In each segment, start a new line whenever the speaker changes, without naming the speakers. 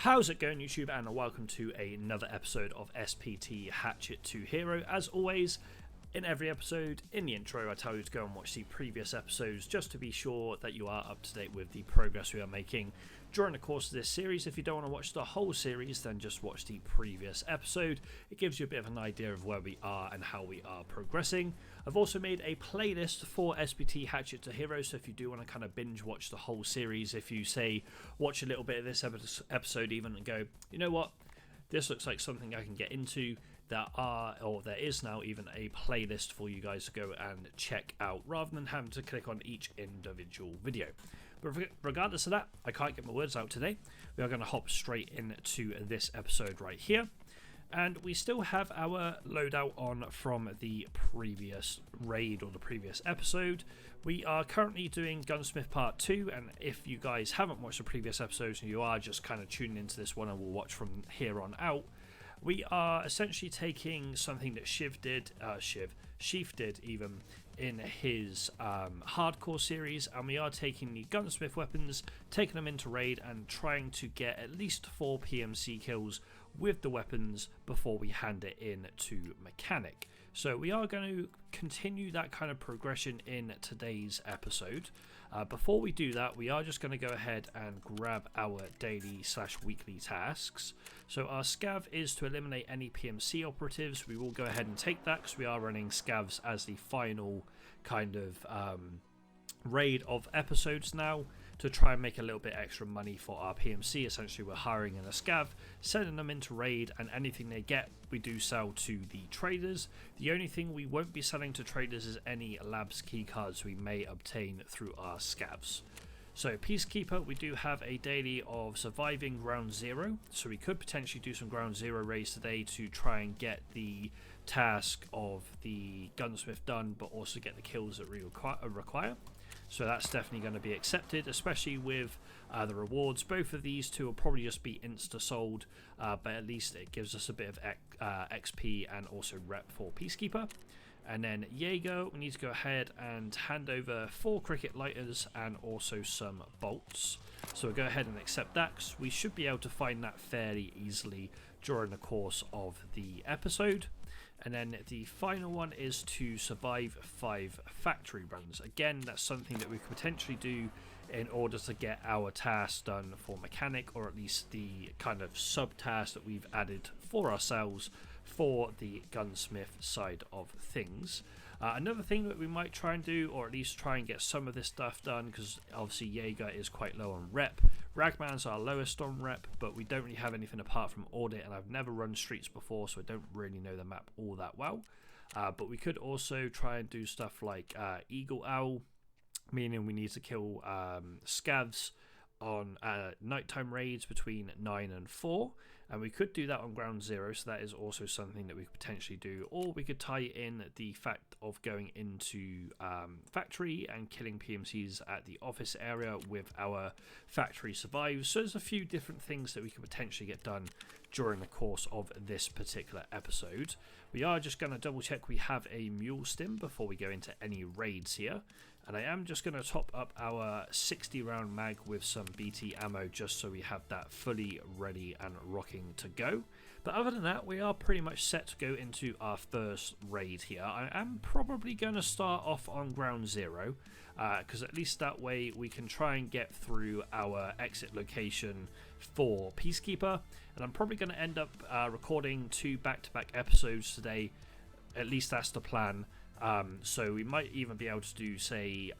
How's it going, YouTube, and welcome to another episode of SPT Hatchet to Hero. As always, in every episode, in the intro, I tell you to go and watch the previous episodes just to be sure that you are up to date with the progress we are making during the course of this series. If you don't want to watch the whole series, then just watch the previous episode. It gives you a bit of an idea of where we are and how we are progressing. I've also made a playlist for SPT Hatchet to Hero, so if you do want to kind of binge watch the whole series, if you say watch a little bit of this episode even and go, you know what, this looks like something I can get into, there is now even a playlist for you guys to go and check out rather than having to click on each individual video. But regardless of that, I can't get my words out today. We are going to hop straight into this episode right here. And we still have our loadout on from the previous raid or the previous episode. We are currently doing Gunsmith Part 2, and if you guys haven't watched the previous episodes and you are just kind of tuning into this one and will watch from here on out, we are essentially taking something that Sheaf did even in his hardcore series, and we are taking the gunsmith weapons, taking them into raid and trying to get at least 4 PMC kills with the weapons before we hand it in to mechanic. So we are going to continue that kind of progression in today's episode. Before we do that, we are just going to go ahead and grab our daily/weekly tasks. So our scav is to eliminate any PMC operatives. We will go ahead and take that because we are running scavs as the final kind of raid of episodes now, to try and make a little bit extra money for our PMC. Essentially, we're hiring in a scav, sending them into raid, and anything they get we do sell to the traders. The only thing we won't be selling to traders is any labs keycards we may obtain through our scavs. So Peacekeeper, we do have a daily of surviving ground zero, so we could potentially do some ground zero raids today to try and get the task of the gunsmith done, but also get the kills that we require. So that's definitely going to be accepted, especially with the rewards. Both of these two will probably just be insta-sold, but at least it gives us a bit of XP and also rep for Peacekeeper. And then Jaeger, we need to go ahead and hand over 4 cricket lighters and also some bolts. So we'll go ahead and accept that, because we should be able to find that fairly easily during the course of the episode. And then the final one is to survive 5 factory runs. Again, that's something that we could potentially do in order to get our task done for mechanic, or at least the kind of sub-task that we've added for ourselves for the gunsmith side of things. Another thing that we might try and do, or at least try and get some of this stuff done, because obviously Jaeger is quite low on rep. Ragman's our lowest on rep, but we don't really have anything apart from audit, and I've never run streets before, so I don't really know the map all that well. But we could also try and do stuff like Eagle Owl, meaning we need to kill scavs on nighttime raids between 9 and 4, and we could do that on ground zero, so that is also something that we could potentially do. Or we could tie in the fact of going into factory and killing PMCs at the office area with our factory survives. So there's a few different things that we could potentially get done during the course of this particular episode. We are just going to double check we have a mule stim before we go into any raids here. And I am just going to top up our 60 round mag with some BT ammo just so we have that fully ready and rocking to go. But other than that, we are pretty much set to go into our first raid here. I am probably going to start off on ground zero, because at least that way we can try and get through our exit location for Peacekeeper. And I'm probably going to end up recording 2 back-to-back episodes today. At least that's the plan. So we might even be able to do, say,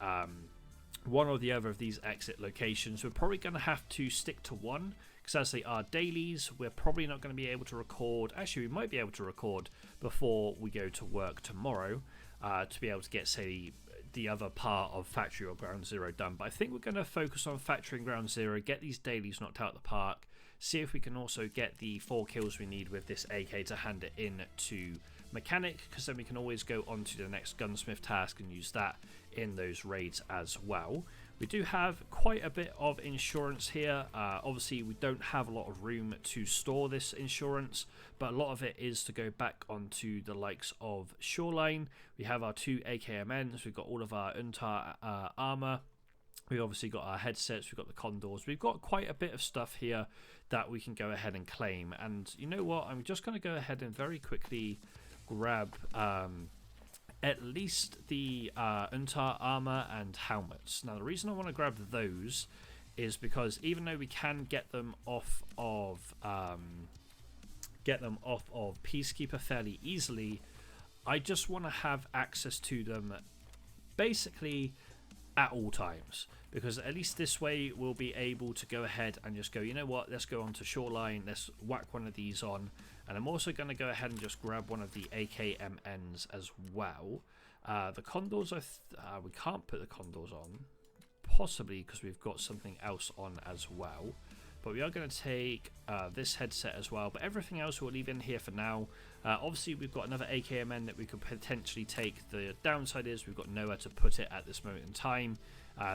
one or the other of these exit locations. We're probably going to have to stick to one, because as they are dailies, we're probably not going to be able to record. Actually, we might be able to record before we go to work tomorrow to be able to get, say, the other part of factory or ground zero done. But I think we're going to focus on factory and ground zero, get these dailies knocked out of the park, see if we can also get the 4 kills we need with this AK to hand it in to mechanic, because then we can always go on to the next gunsmith task and use that in those raids as well. We do have quite a bit of insurance here. Obviously we don't have a lot of room to store this insurance, but a lot of it is to go back onto the likes of Shoreline. We have our 2 AKMNs, we've got all of our Untar armor, We've obviously got our headsets, we've got the condors, we've got quite a bit of stuff here that we can go ahead and claim. And you know what, I'm just going to go ahead and very quickly grab at least the Untar armor and helmets. Now the reason I want to grab those is because even though we can get them off of Peacekeeper fairly easily, I just want to have access to them basically at all times, because at least this way we'll be able to go ahead and just go, you know what, let's go on to Shoreline, let's whack one of these on. And I'm also going to go ahead and just grab one of the AKMNs as well. The Condors, we can't put the Condors on, possibly because we've got something else on as well. But we are going to take this headset as well. But everything else we'll leave in here for now. Obviously, we've got another AKMN that we could potentially take. The downside is we've got nowhere to put it at this moment in time.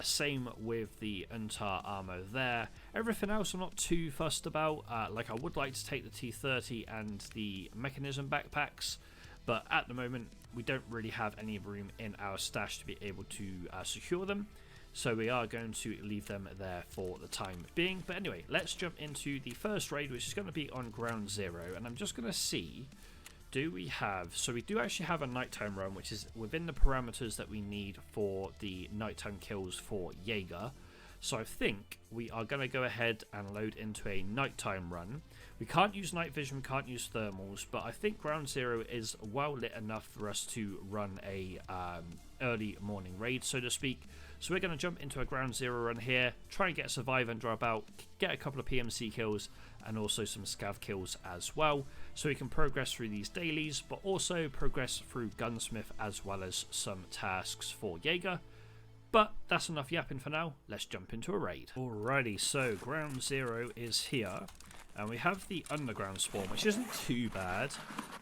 Same with the Untar armor there. Everything else I'm not too fussed about. Like I would like to take the T30 and the mechanism backpacks. But at the moment, we don't really have any room in our stash to be able to secure them. So we are going to leave them there for the time being. But anyway, let's jump into the first raid, which is going to be on Ground Zero. And I'm just going to see, do we have... So we do actually have a nighttime run, which is within the parameters that we need for the nighttime kills for Jaeger. So I think we are going to go ahead and load into a nighttime run. We can't use night vision, we can't use thermals, but I think Ground Zero is well lit enough for us to run a early morning raid, so to speak. So we're going to jump into a Ground Zero run here, try and get a survive and drop out, get a couple of PMC kills, and also some scav kills as well. So we can progress through these dailies, but also progress through Gunsmith as well as some tasks for Jaeger. But that's enough yapping for now, let's jump into a raid. Alrighty, so Ground Zero is here. And we have the underground spawn, which isn't too bad.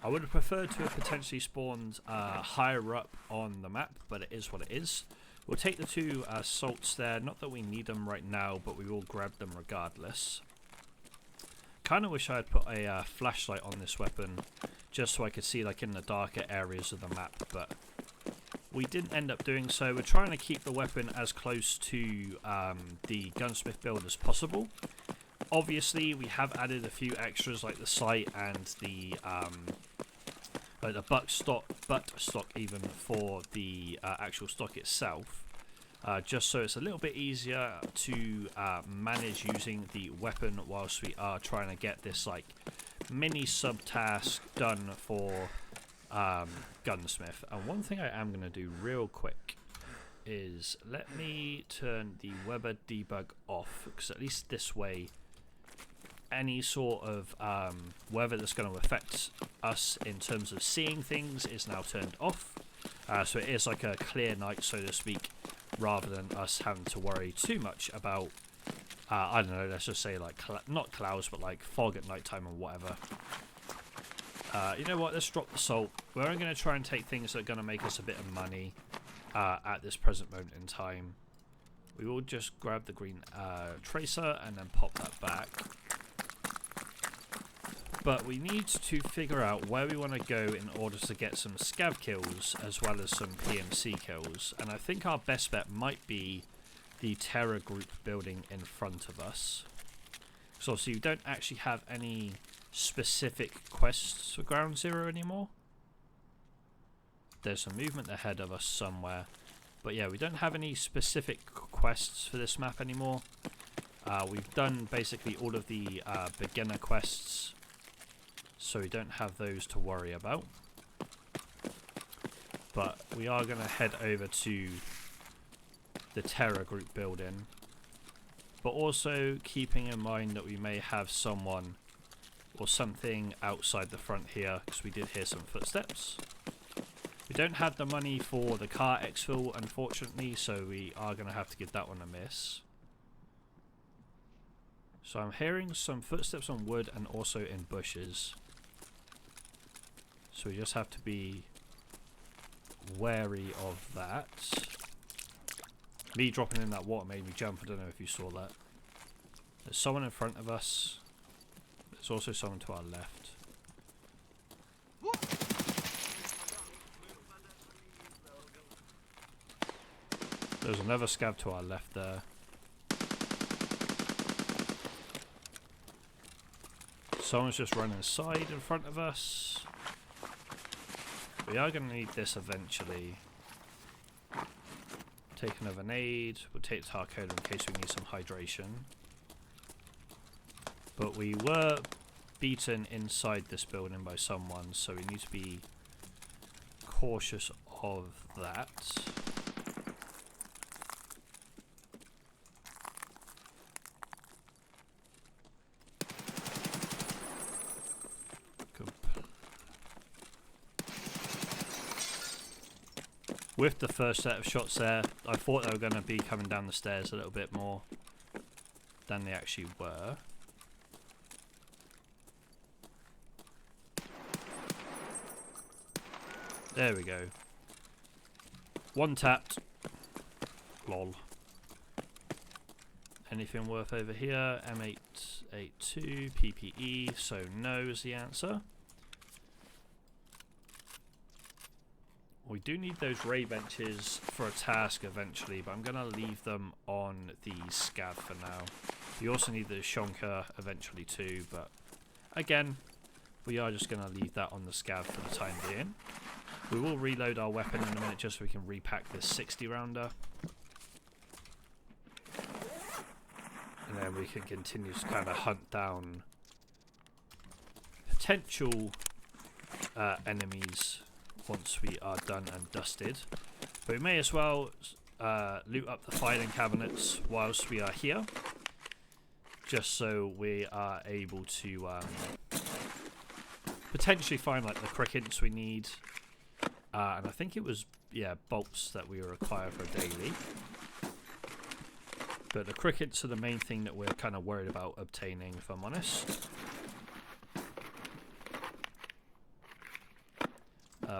I would have preferred to have potentially spawned higher up on the map, but it is what it is. We'll take the two salts there. Not that we need them right now, but we will grab them regardless. Kind of wish I had put a flashlight on this weapon, just so I could see like in the darker areas of the map, but we didn't end up doing so. We're trying to keep the weapon as close to the gunsmith build as possible. Obviously, we have added a few extras like the sight and the butt stock even for the actual stock itself, just so it's a little bit easier to manage using the weapon whilst we are trying to get this like mini subtask done for Gunsmith. And one thing I am going to do real quick is let me turn the Weber debug off, because at least this way any sort of weather that's going to affect us in terms of seeing things is now turned off. So it is like a clear night, so to speak, rather than us having to worry too much about, I don't know, let's just say like, not clouds, but like fog at night time or whatever. You know what, let's drop the salt. We're only going to try and take things that are going to make us a bit of money at this present moment in time. We will just grab the green tracer and then pop that back. But we need to figure out where we want to go in order to get some scav kills as well as some PMC kills. And I think our best bet might be the Terror group building in front of us. So obviously we don't actually have any specific quests for Ground Zero anymore. There's some movement ahead of us somewhere. But yeah, we don't have any specific quests for this map anymore. We've done basically all of the beginner quests, so we don't have those to worry about. But we are going to head over to the Terror group building, but also keeping in mind that we may have someone or something outside the front here, because we did hear some footsteps. We don't have the money for the car exfil, unfortunately, so we are going to have to give that one a miss. So I'm hearing some footsteps on wood and also in bushes. So we just have to be wary of that. Me dropping in that water made me jump. I don't know if you saw that. There's someone in front of us. There's also someone to our left. There's another scav to our left there. Someone's just running aside in front of us. We are going to need this eventually. Take another nade. We'll take the tar coder in case we need some hydration. But we were beaten inside this building by someone, so we need to be cautious of that. With the first set of shots there, I thought they were going to be coming down the stairs a little bit more than they actually were. There we go. One tapped. Lol. Anything worth over here? M882, PPE, so no is the answer. We do need those ray benches for a task eventually, but I'm going to leave them on the scav for now. We also need the shonker eventually too, but again, we are just going to leave that on the scav for the time being. We will reload our weapon in a minute just so we can repack this 60 rounder. And then we can continue to kind of hunt down potential enemies once we are done and dusted. But we may as well loot up the filing cabinets whilst we are here, just so we are able to potentially find like the crickets we need, and I think it was bolts that we require for daily. But the crickets are the main thing that we're kind of worried about obtaining, if I'm honest.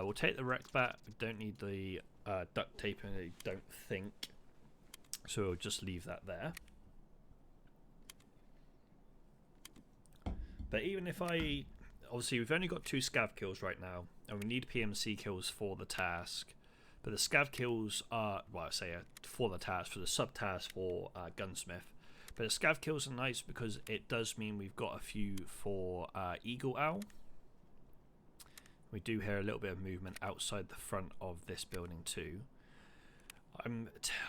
We'll take the wreck bat. We don't need the duct tape, I don't think. So we'll just leave that there. But even if obviously we've only got 2 scav kills right now, and we need PMC kills for the task. But the scav kills are, well, I say for the task, for the sub-task for Gunsmith. But the scav kills are nice because it does mean we've got a few for Eagle Owl. We do hear a little bit of movement outside the front of this building too.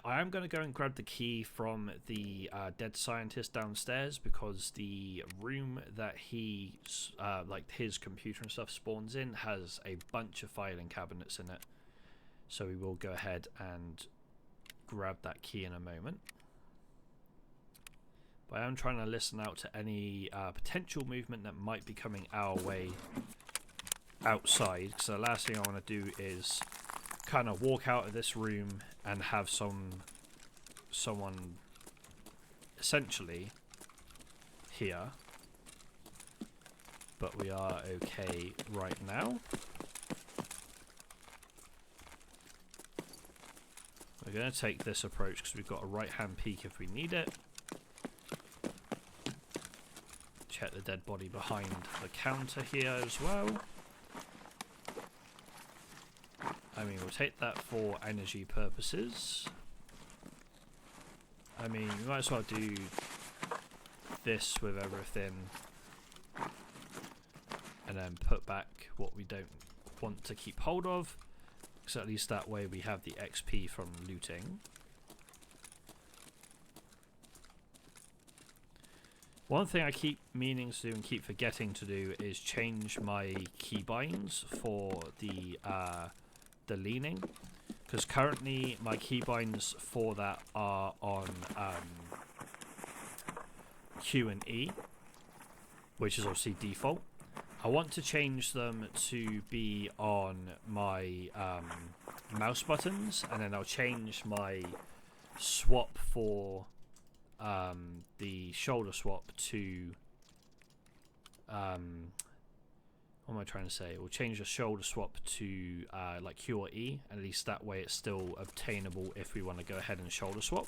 I am going to go and grab the key from the dead scientist downstairs, because the room that he, like his computer and stuff spawns in, has a bunch of filing cabinets in it. So we will go ahead and grab that key in a moment. But I am trying to listen out to any potential movement that might be coming our way outside, because the last thing I want to do is kind of walk out of this room and have someone essentially here. But we are okay right now. We're going to take this approach because we've got a right hand peek if we need it. Check the dead body behind the counter here as well. I mean, we'll take that for energy purposes. I mean, we might as well do this with everything, and then put back what we don't want to keep hold of, because at least that way we have the XP from looting. One thing I keep meaning to do and keep forgetting to do is change my keybinds for the leaning, because currently my keybinds for that are on Q and E, which is obviously default. I want to change them to be on my mouse buttons, and then I'll change my swap for the shoulder swap to what am I trying to say? We'll change the shoulder swap to like Q or E, and at least that way it's still obtainable if we want to go ahead and shoulder swap.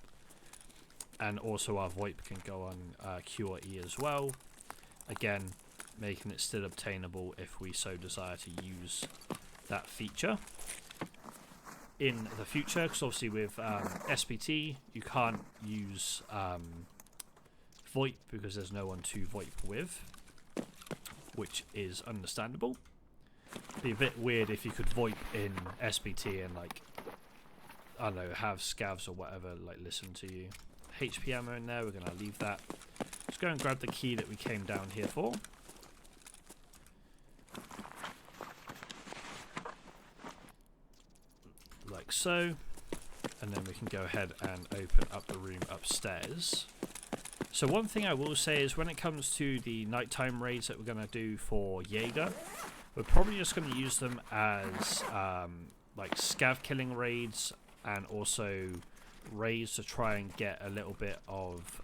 And also our VoIP can go on Q or E as well. Again, making it still obtainable if we so desire to use that feature in the future, because obviously with SPT you can't use VoIP because there's no one to VoIP with. which is understandable. It'd be a bit weird if you could VoIP in SPT and, like, I don't know, have scavs or whatever, like, listen to you. HP ammo in there, we're going to leave that. Let's go and grab the key that we came down here for. Like so. And then we can go ahead and open up the room upstairs. So one thing I will say is when it comes to the nighttime raids that we're going to do for Jaeger, we're probably just going to use them as like scav killing raids, and also raids to try and get a little bit of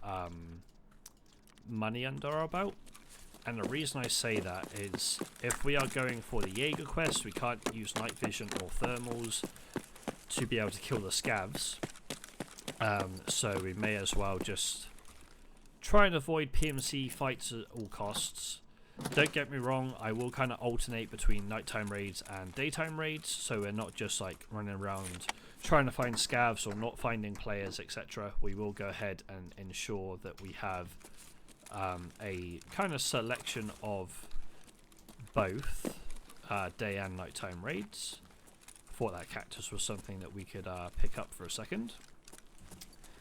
money under our belt. And the reason I say that is if we are going for the Jaeger quest, we can't use night vision or thermals to be able to kill the scavs. So we may as well just try and avoid PMC fights at all costs. Don't get me wrong, I will kind of alternate between nighttime raids and daytime raids, so we're not just like running around trying to find scavs or not finding players, etc. We will go ahead and ensure that we have a kind of selection of both day and nighttime raids. Thought that cactus was something that we could pick up for a second.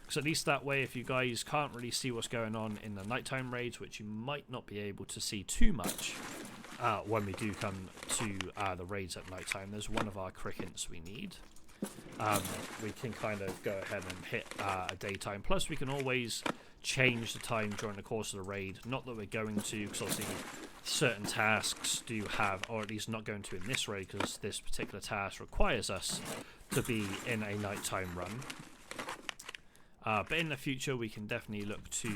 So at least that way, if you guys can't really see what's going on in the nighttime raids, which you might not be able to see too much when we do come to the raids at nighttime, there's one of our crickets we need. We can kind of go ahead and hit a daytime. Plus, we can always change the time during the course of the raid. Not that we're going to, because obviously certain tasks do have, or at least not going to in this raid, because this particular task requires us to be in a nighttime run. But in the future, we can definitely look to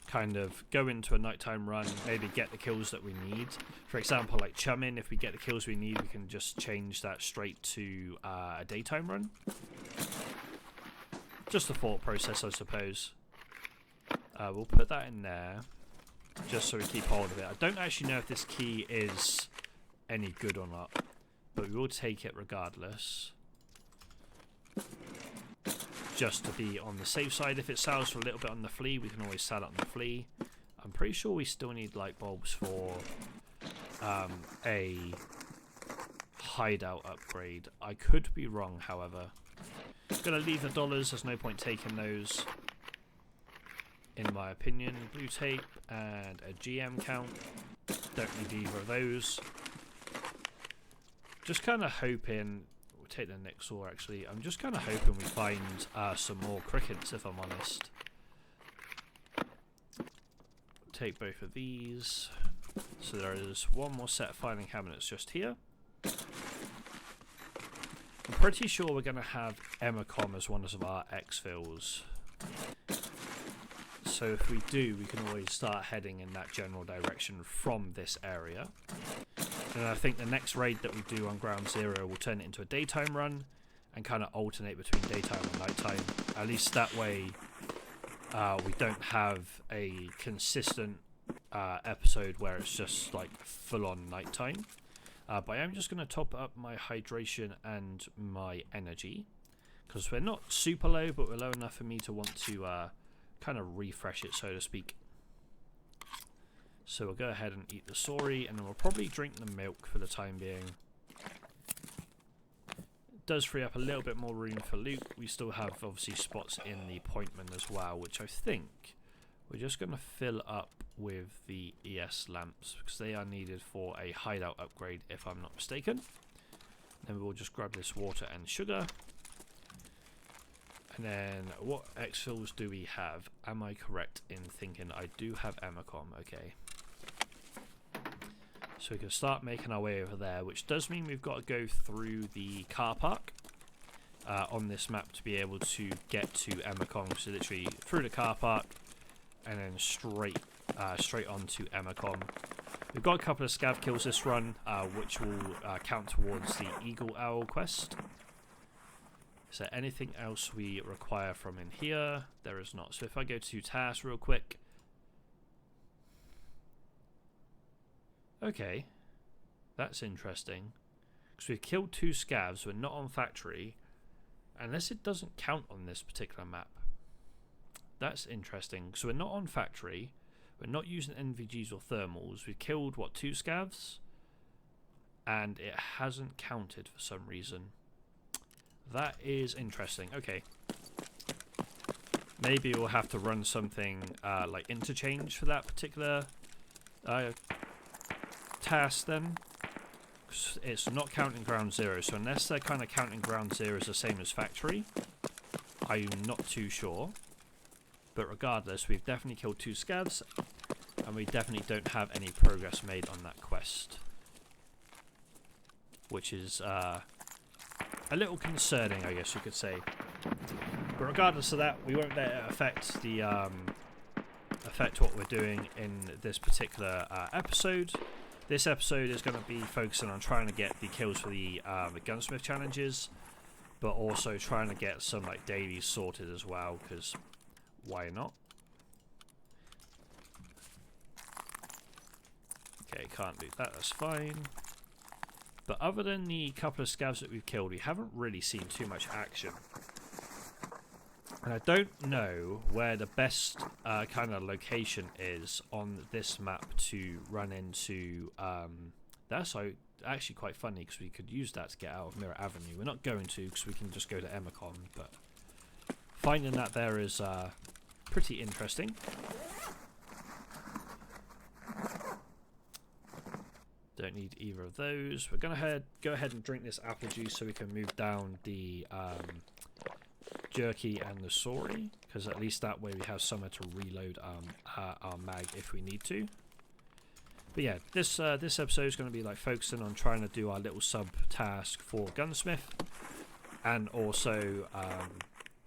kind of go into a nighttime run, maybe get the kills that we need. For example, like chumming, if we get the kills we need, we can just change that straight to a daytime run. Just a thought process, I suppose. We'll put that in there, just so we keep hold of it. I don't actually know if this key is any good or not, but we will take it regardless. Just to be on the safe side. If it sells for a little bit on the flea, we can always sell it on the flea. I'm pretty sure we still need light bulbs for a hideout upgrade. I could be wrong, however. I'm going to leave the dollars. There's no point taking those, in my opinion. Blue tape and a GM count. Don't need either of those. Just kind of hoping... take the Nixor actually. I'm just kind of hoping we find some more crickets, if I'm honest. Take both of these. So there is one more set of filing cabinets just here. I'm pretty sure we're going to have Emacom as one of our exfils. So if we do, we can always start heading in that general direction from this area. And I think the next raid that we do on Ground Zero will turn it into a daytime run and kind of alternate between daytime and nighttime. At least that way we don't have a consistent episode where it's just like full-on nighttime. But I am just going to top up my hydration and my energy, because we're not super low, but we're low enough for me to want to kind of refresh it, so to speak. So we'll go ahead and eat the sorry, and then we'll probably drink the milk for the time being. It does free up a little bit more room for loot. We still have obviously spots in the appointment as well, which I think we're just going to fill up with the ES lamps, because they are needed for a hideout upgrade, if I'm not mistaken. Then we'll just grab this water and sugar. And then what exfils do we have? Am I correct in thinking I do have Emacom? Okay. So we can start making our way over there, which does mean we've got to go through the car park on this map to be able to get to Emacom. So literally through the car park and then straight on to Emacom. We've got a couple of scav kills this run, which will count towards the Eagle Owl quest. Is there anything else we require from in here? There is not. So if I go to tasks real quick. Okay. That's interesting. Because we've killed 2 scavs. We're not on factory. Unless it doesn't count on this particular map. That's interesting. So we're not on factory. We're not using NVGs or thermals. We killed, what, 2 scavs? And it hasn't counted for some reason. That is interesting. Okay. Maybe we'll have to run something like interchange for that particular task then. It's not counting ground zero, so unless they're kind of counting ground zero as the same as factory, I'm not too sure. But regardless, we've definitely killed 2 scavs, and we definitely don't have any progress made on that quest, which is a little concerning, I guess you could say. But regardless of that, we won't let it affect the affect what we're doing in this particular episode. This episode is going to be focusing on trying to get the kills for the gunsmith challenges, but also trying to get some like dailies sorted as well, because why not? Okay, can't do that, that's fine. But other than the couple of scavs that we've killed, we haven't really seen too much action. And I don't know where the best kind of location is on this map to run into. That's actually quite funny, because we could use that to get out of Mirror Avenue. We're not going to, because we can just go to Emicon, but finding that there is pretty interesting. Don't need either of those. We're going to go ahead and drink this apple juice so we can move down the jerky and the sorry, because at least that way we have somewhere to reload our mag if we need to. But yeah, this episode is going to be like focusing on trying to do our little sub task for gunsmith, and also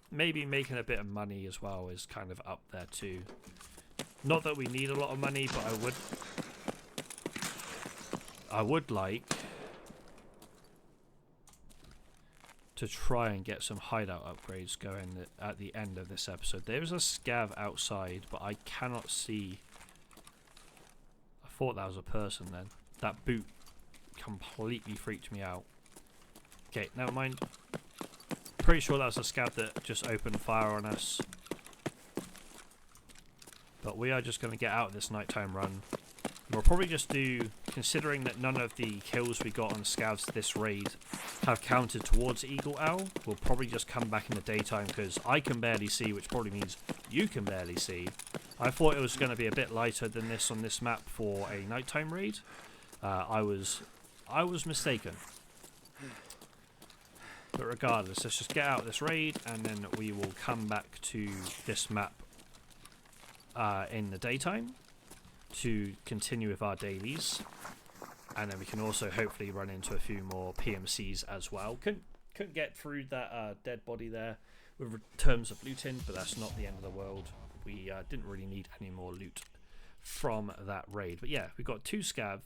maybe making a bit of money as well is kind of up there too. Not that we need a lot of money, but I would like to try and get some hideout upgrades going at the end of this episode. There's a scav outside, but I cannot see. I thought that was a person then. That boot completely freaked me out. Okay, never mind. Pretty sure that was a scav that just opened fire on us. But we are just going to get out of this nighttime run. We'll probably just do, considering that none of the kills we got on scavs this raid have counted towards Eagle Owl, we'll probably just come back in the daytime, because I can barely see, which probably means you can barely see. I thought it was going to be a bit lighter than this on this map for a nighttime raid. I was mistaken. But regardless, let's just get out of this raid, and then we will come back to this map in the daytime to continue with our dailies, and then we can also hopefully run into a few more PMCs as well. Couldn't get through that dead body there with terms of looting, but that's not the end of the world. We didn't really need any more loot from that raid. But yeah, we got 2 scav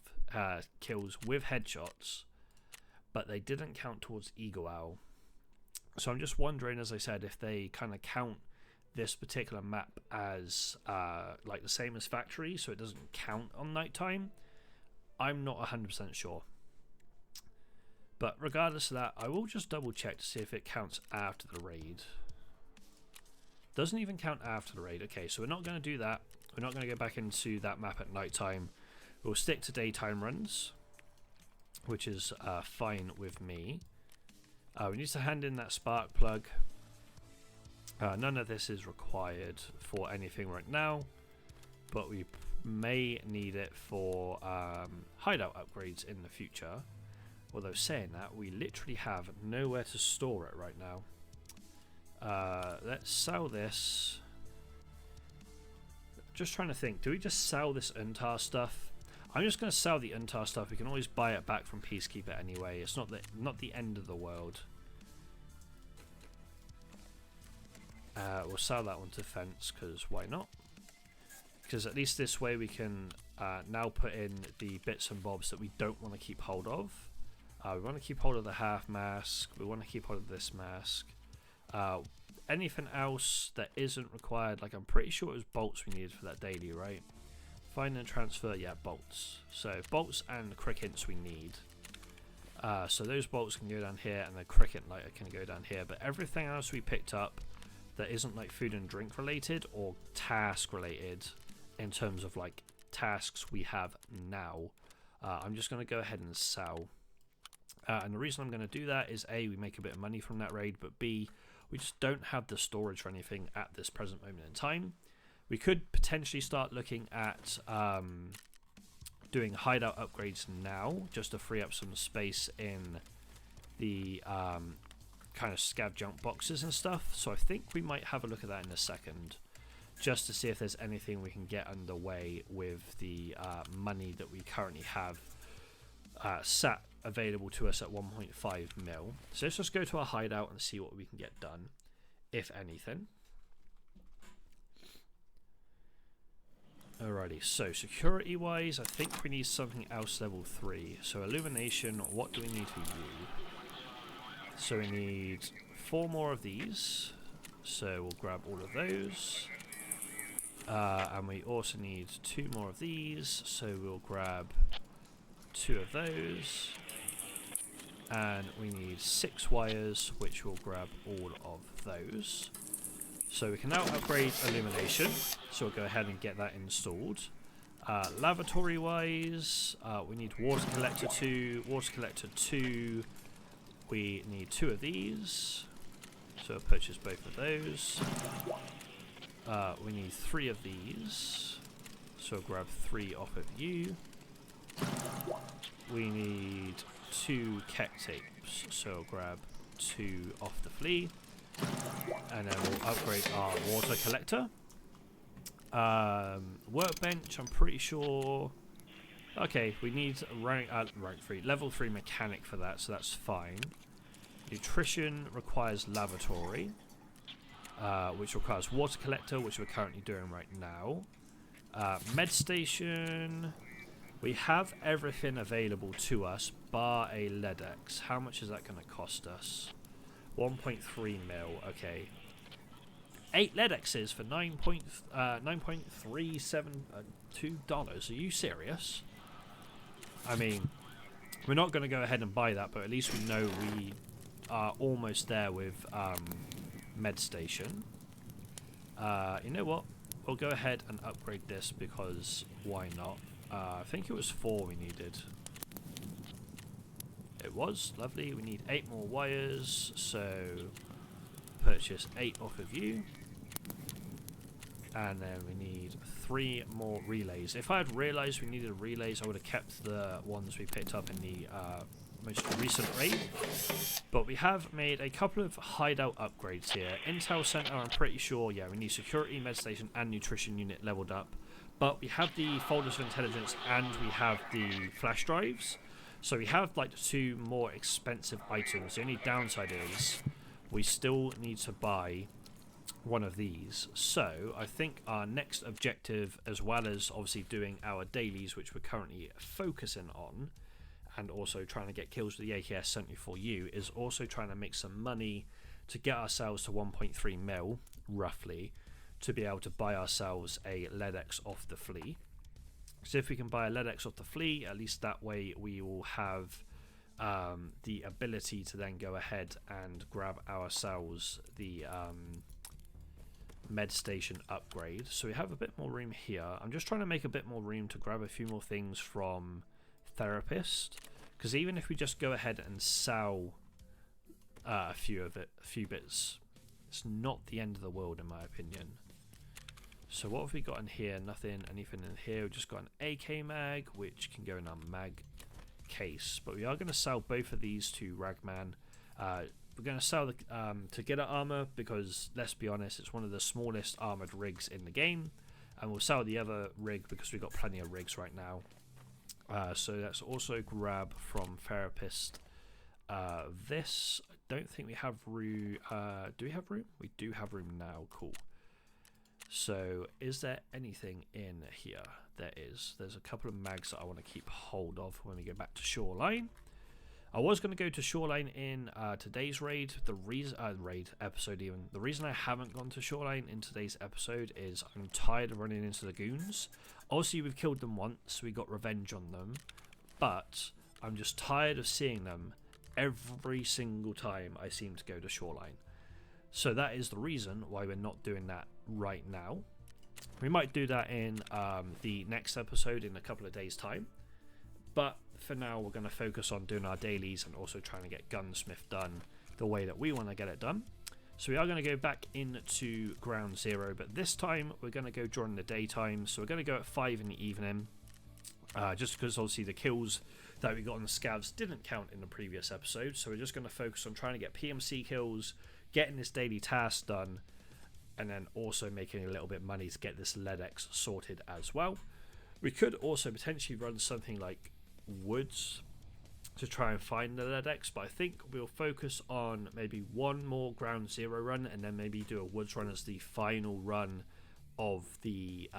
kills with headshots, but they didn't count towards Eagle Owl. So I'm just wondering, as I said, if they kind of count this particular map as like the same as factory, so it doesn't count on nighttime. I'm not 100% sure, but regardless of that, I will just double check to see if it counts after the raid. Doesn't even count after the raid. Okay, so we're not going to do that. We're not going to go back into that map at nighttime. We'll stick to daytime runs, which is fine with me. We need to hand in that spark plug. None of this is required for anything right now, but we may need it for hideout upgrades in the future. Although saying that, we literally have nowhere to store it right now. Let's sell this. Just trying to think, do we just sell this Untar stuff? I'm just going to sell the Untar stuff. We can always buy it back from Peacekeeper anyway. It's not the end of the world. We'll sell that one to Fence, because why not? Because at least this way we can now put in the bits and bobs that we don't want to keep hold of. We want to keep hold of the half mask. We want to keep hold of this mask. Anything else that isn't required, like I'm pretty sure it was bolts we needed for that daily, right? Find and transfer, yeah, bolts. So bolts and crickets we need. So those bolts can go down here, and the cricket lighter can go down here. But everything else we picked up that isn't like food and drink related or task related, in terms of like tasks we have now. I'm just going to go ahead and sell. And the reason I'm going to do that is A, we make a bit of money from that raid, but B, we just don't have the storage for anything at this present moment in time. We could potentially start looking at doing hideout upgrades now, just to free up some space in the kind of scav junk boxes and stuff. So I think we might have a look at that in a second, just to see if there's anything we can get underway with the money that we currently have sat available to us at 1.5 mil. So let's just go to our hideout and see what we can get done, if anything. Alrighty, so security wise, I think we need something else level 3. So illumination, what do we need for you? So we need 4 more of these, so we'll grab all of those. And we also need 2 more of these, so we'll grab 2 of those. And we need 6 wires, which we'll grab all of those. So we can now upgrade illumination, so we'll go ahead and get that installed. Lavatory wise, we need water collector 2, we need 2 of these, so we'll purchase both of those. We need 3 of these, so we'll grab 3 off of you. We need 2 keck tapes, so we'll grab 2 off the flea. And then we'll upgrade our water collector. Workbench, I'm pretty sure. Okay, we need rank 3, level 3 mechanic for that, so that's fine. Nutrition requires lavatory, which requires water collector, which we're currently doing right now. Med station, we have everything available to us bar a LEDX. How much is that going to cost us? 1.3 mil, okay. 8 LEDXs for $9.372. Are you serious? I mean, we're not going to go ahead and buy that, but at least we know we are almost there with Med Station. You know what? We'll go ahead and upgrade this because why not? I think it was 4 we needed. It was lovely. We need 8 more wires, so purchase 8 off of you, and then we need 3 more relays. If I had realized we needed relays, I would have kept the ones we picked up in the most recent raid, but we have made a couple of hideout upgrades here. Intel Center, I'm pretty sure, yeah, we need security, med station, and nutrition unit leveled up, but we have the folders of intelligence and we have the flash drives. So we have like 2 more expensive items. The only downside is we still need to buy one of these. So I think our next objective, as well as obviously doing our dailies, which we're currently focusing on, and also trying to get kills with the AKS-74U, is also trying to make some money to get ourselves to 1.3 mil, roughly, to be able to buy ourselves a LEDX off the flea. So if we can buy a LEDX off the flea, at least that way we will have the ability to then go ahead and grab ourselves the med station upgrade. So we have a bit more room here. I'm just trying to make a bit more room to grab a few more things from therapist, because even if we just go ahead and sell a few bits, it's not the end of the world in my opinion. So what have we got in here? Anything in here. We've just got an AK mag, which can go in our mag case. But we are going to sell both of these to Ragman. We're going to sell the to get our armor because, let's be honest, it's one of the smallest armored rigs in the game. And we'll sell the other rig because we've got plenty of rigs right now. So let's also grab from therapist this. I don't think we have room. Do we have room? We do have room now. Cool. So is there anything in here? There is. There's a couple of mags that I want to keep hold of when we go back to Shoreline. I was going to go to Shoreline in today's raid. The reason episode even. The reason I haven't gone to Shoreline in today's episode is I'm tired of running into the goons. Obviously we've killed them once. We got revenge on them. But I'm just tired of seeing them every single time I seem to go to Shoreline. So that is the reason why we're not doing that right now. We might do that in the next episode in a couple of days' time. But for now, we're going to focus on doing our dailies and also trying to get Gunsmith done the way that we want to get it done. So we are going to go back into Ground Zero, but this time we're going to go during the daytime. So we're going to go at 5 in the evening, just because obviously the kills that we got on the scavs didn't count in the previous episode. So we're just going to focus on trying to get PMC kills, getting this daily task done, and then also making a little bit of money to get this LEDX sorted as well. We could also potentially run something like Woods to try and find the LEDX, but I think we'll focus on maybe one more Ground Zero run and then maybe do a Woods run as the final run of the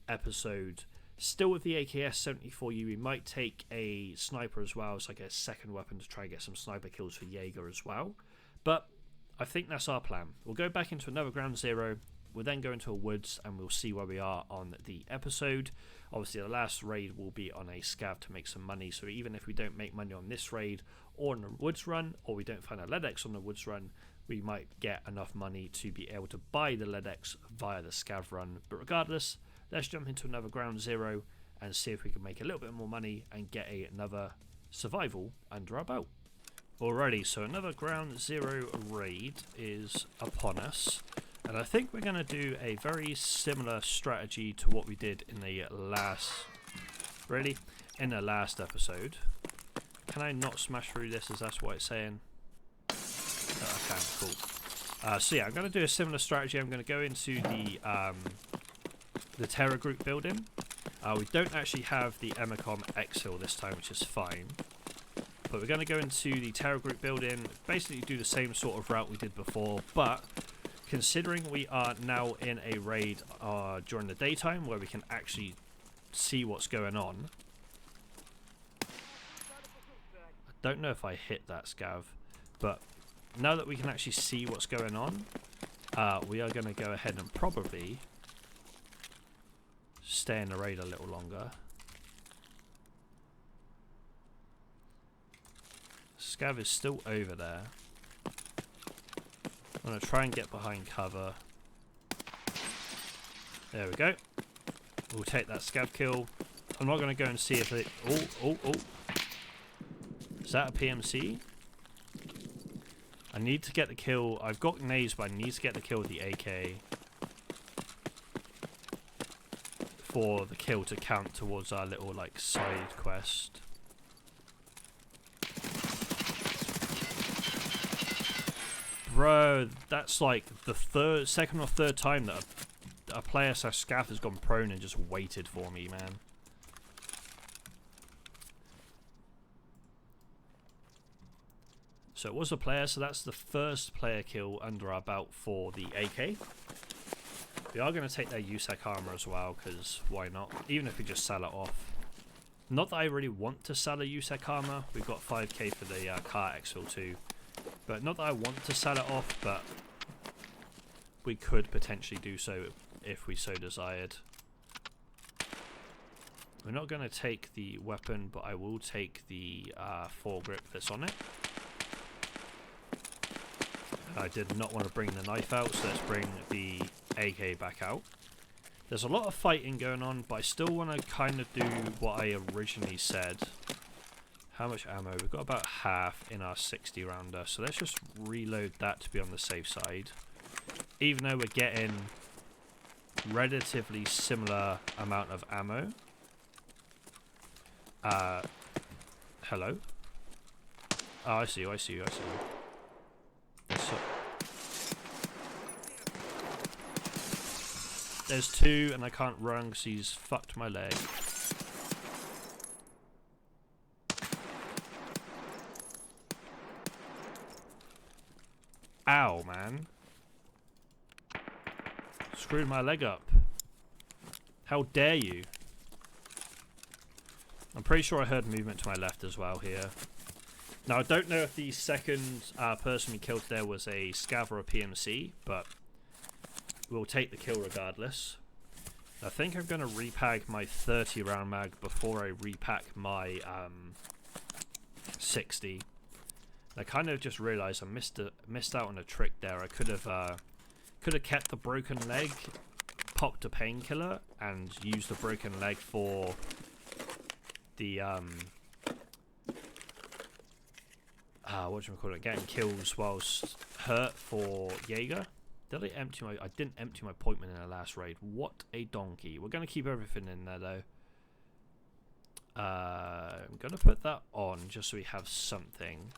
episode. Still with the AKS-74U, we might take a sniper as well as like a second weapon to try and get some sniper kills for Jaeger as well. But I think that's our plan. We'll go back into another Ground Zero, we'll then go into a Woods, and we'll see where we are on the episode. Obviously, the last raid will be on a scav to make some money, so even if we don't make money on this raid or on the Woods run, or we don't find a LEDX on the Woods run, we might get enough money to be able to buy the LEDX via the scav run. But regardless, let's jump into another Ground Zero and see if we can make a little bit more money and get another survival under our belt. Alrighty, so another Ground Zero raid is upon us. And I think we're going to do a very similar strategy to what we did in the last... Really? In the last episode. Can I not smash through this? Is that what it's saying? Oh, I can. Cool. So yeah, I'm going to do a similar strategy. I'm going to go into the Terror Group building. We don't actually have the Emicom Exfil this time, which is fine. But we're going to go into the Terror Group building, basically do the same sort of route we did before, but considering we are now in a raid during the daytime where we can actually see what's going on. I don't know if I hit that scav, but now that we can actually see what's going on, we are going to go ahead and probably stay in the raid a little longer. Scav is still over there. I'm going to try and get behind cover. There we go. We'll take that scav kill. I'm not going to go and see if it... Oh. Is that a PMC? I need to get the kill. I've got nades, but I need to get the kill with the AK for the kill to count towards our little like side quest. Bro, that's like the second or third time that a player slash scav has gone prone and just waited for me, man. So it was a player, so that's the first player kill under our belt for the AK. We are going to take their USEC armor as well, because why not? Even if we just sell it off. Not that I really want to sell a USEC armor. We've got 5k for the car Exfil too. But not that I want to sell it off, but we could potentially do so if we so desired. We're not going to take the weapon, but I will take the foregrip that's on it. I did not want to bring the knife out, so let's bring the AK back out. There's a lot of fighting going on, but I still want to kind of do what I originally said. How much ammo? We've got about half in our 60 rounder, so let's just reload that to be on the safe side. Even though we're getting relatively similar amount of ammo. Hello? Oh, I see you, I see you, I see you. So there's two, and I can't run because he's fucked my leg. Ow, man. Screwed my leg up. How dare you? I'm pretty sure I heard movement to my left as well here. Now, I don't know if the second person we killed there was a scav or a PMC, but we'll take the kill regardless. I think I'm going to repack my 30 round mag before I repack my 60. I kind of just realised I missed out on a trick there. I could have kept the broken leg popped a painkiller and used a broken leg for the whatchamacallit, getting kills whilst hurt for Jaeger. Did I empty my... I didn't empty my appointment in the last raid. What a donkey. We're going to keep everything in there, though. I'm going to put that on just so we have something.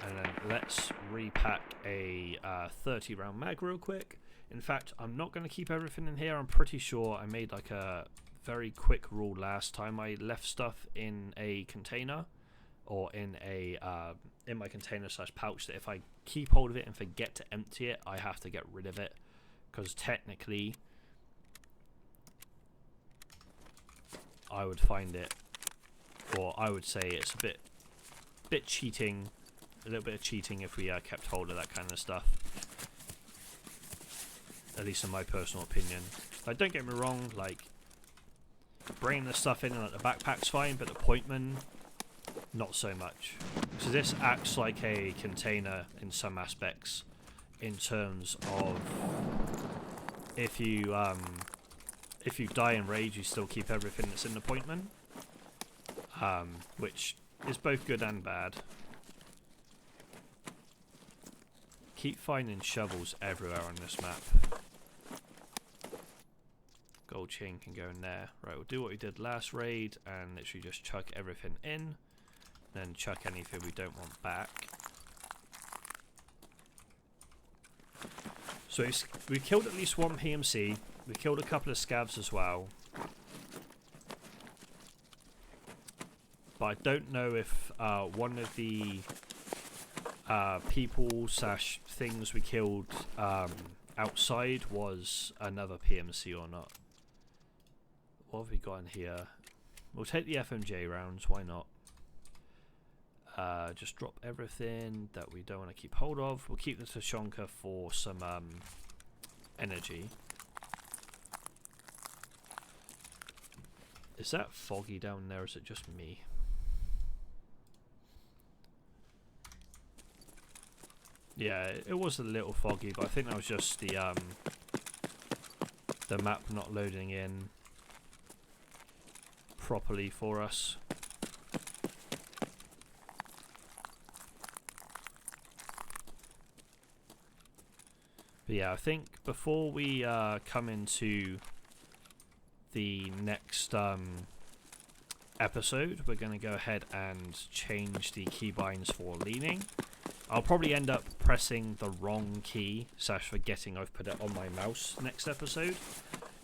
And then let's repack a 30 round mag real quick. In fact, I'm not going to keep everything in here. I'm pretty sure I made like a very quick rule last time. I left stuff in a container, or in a in my container / pouch, that if I keep hold of it and forget to empty it, I have to get rid of it, because technically I would find it, or I would say it's a bit cheating, a little bit of cheating if we kept hold of that kind of stuff, at least in my personal opinion. Like, don't get me wrong, like, bringing the stuff in like the backpack's fine, but the appointment, not so much. So this acts like a container in some aspects, in terms of if you die in rage, you still keep everything that's in the appointment, which is both good and bad. Keep finding shovels everywhere on this map. Gold chain can go in there. Right, we'll do what we did last raid and literally just chuck everything in, then chuck anything we don't want back. So we killed at least one PMC. We killed a couple of scavs as well. But I don't know if one of the people / things we killed outside was another PMC or not. What have we got in here? We'll take the FMJ rounds, why not? Just drop everything that we don't want to keep hold of. We'll keep the Tushonka for some energy. Is that foggy down there, or is it just me? Yeah, it was a little foggy, but I think that was just the map not loading in properly for us. But yeah, I think before we come into the next episode, we're going to go ahead and change the keybinds for leaning. I'll probably end up pressing the wrong key / forgetting I've put it on my mouse next episode,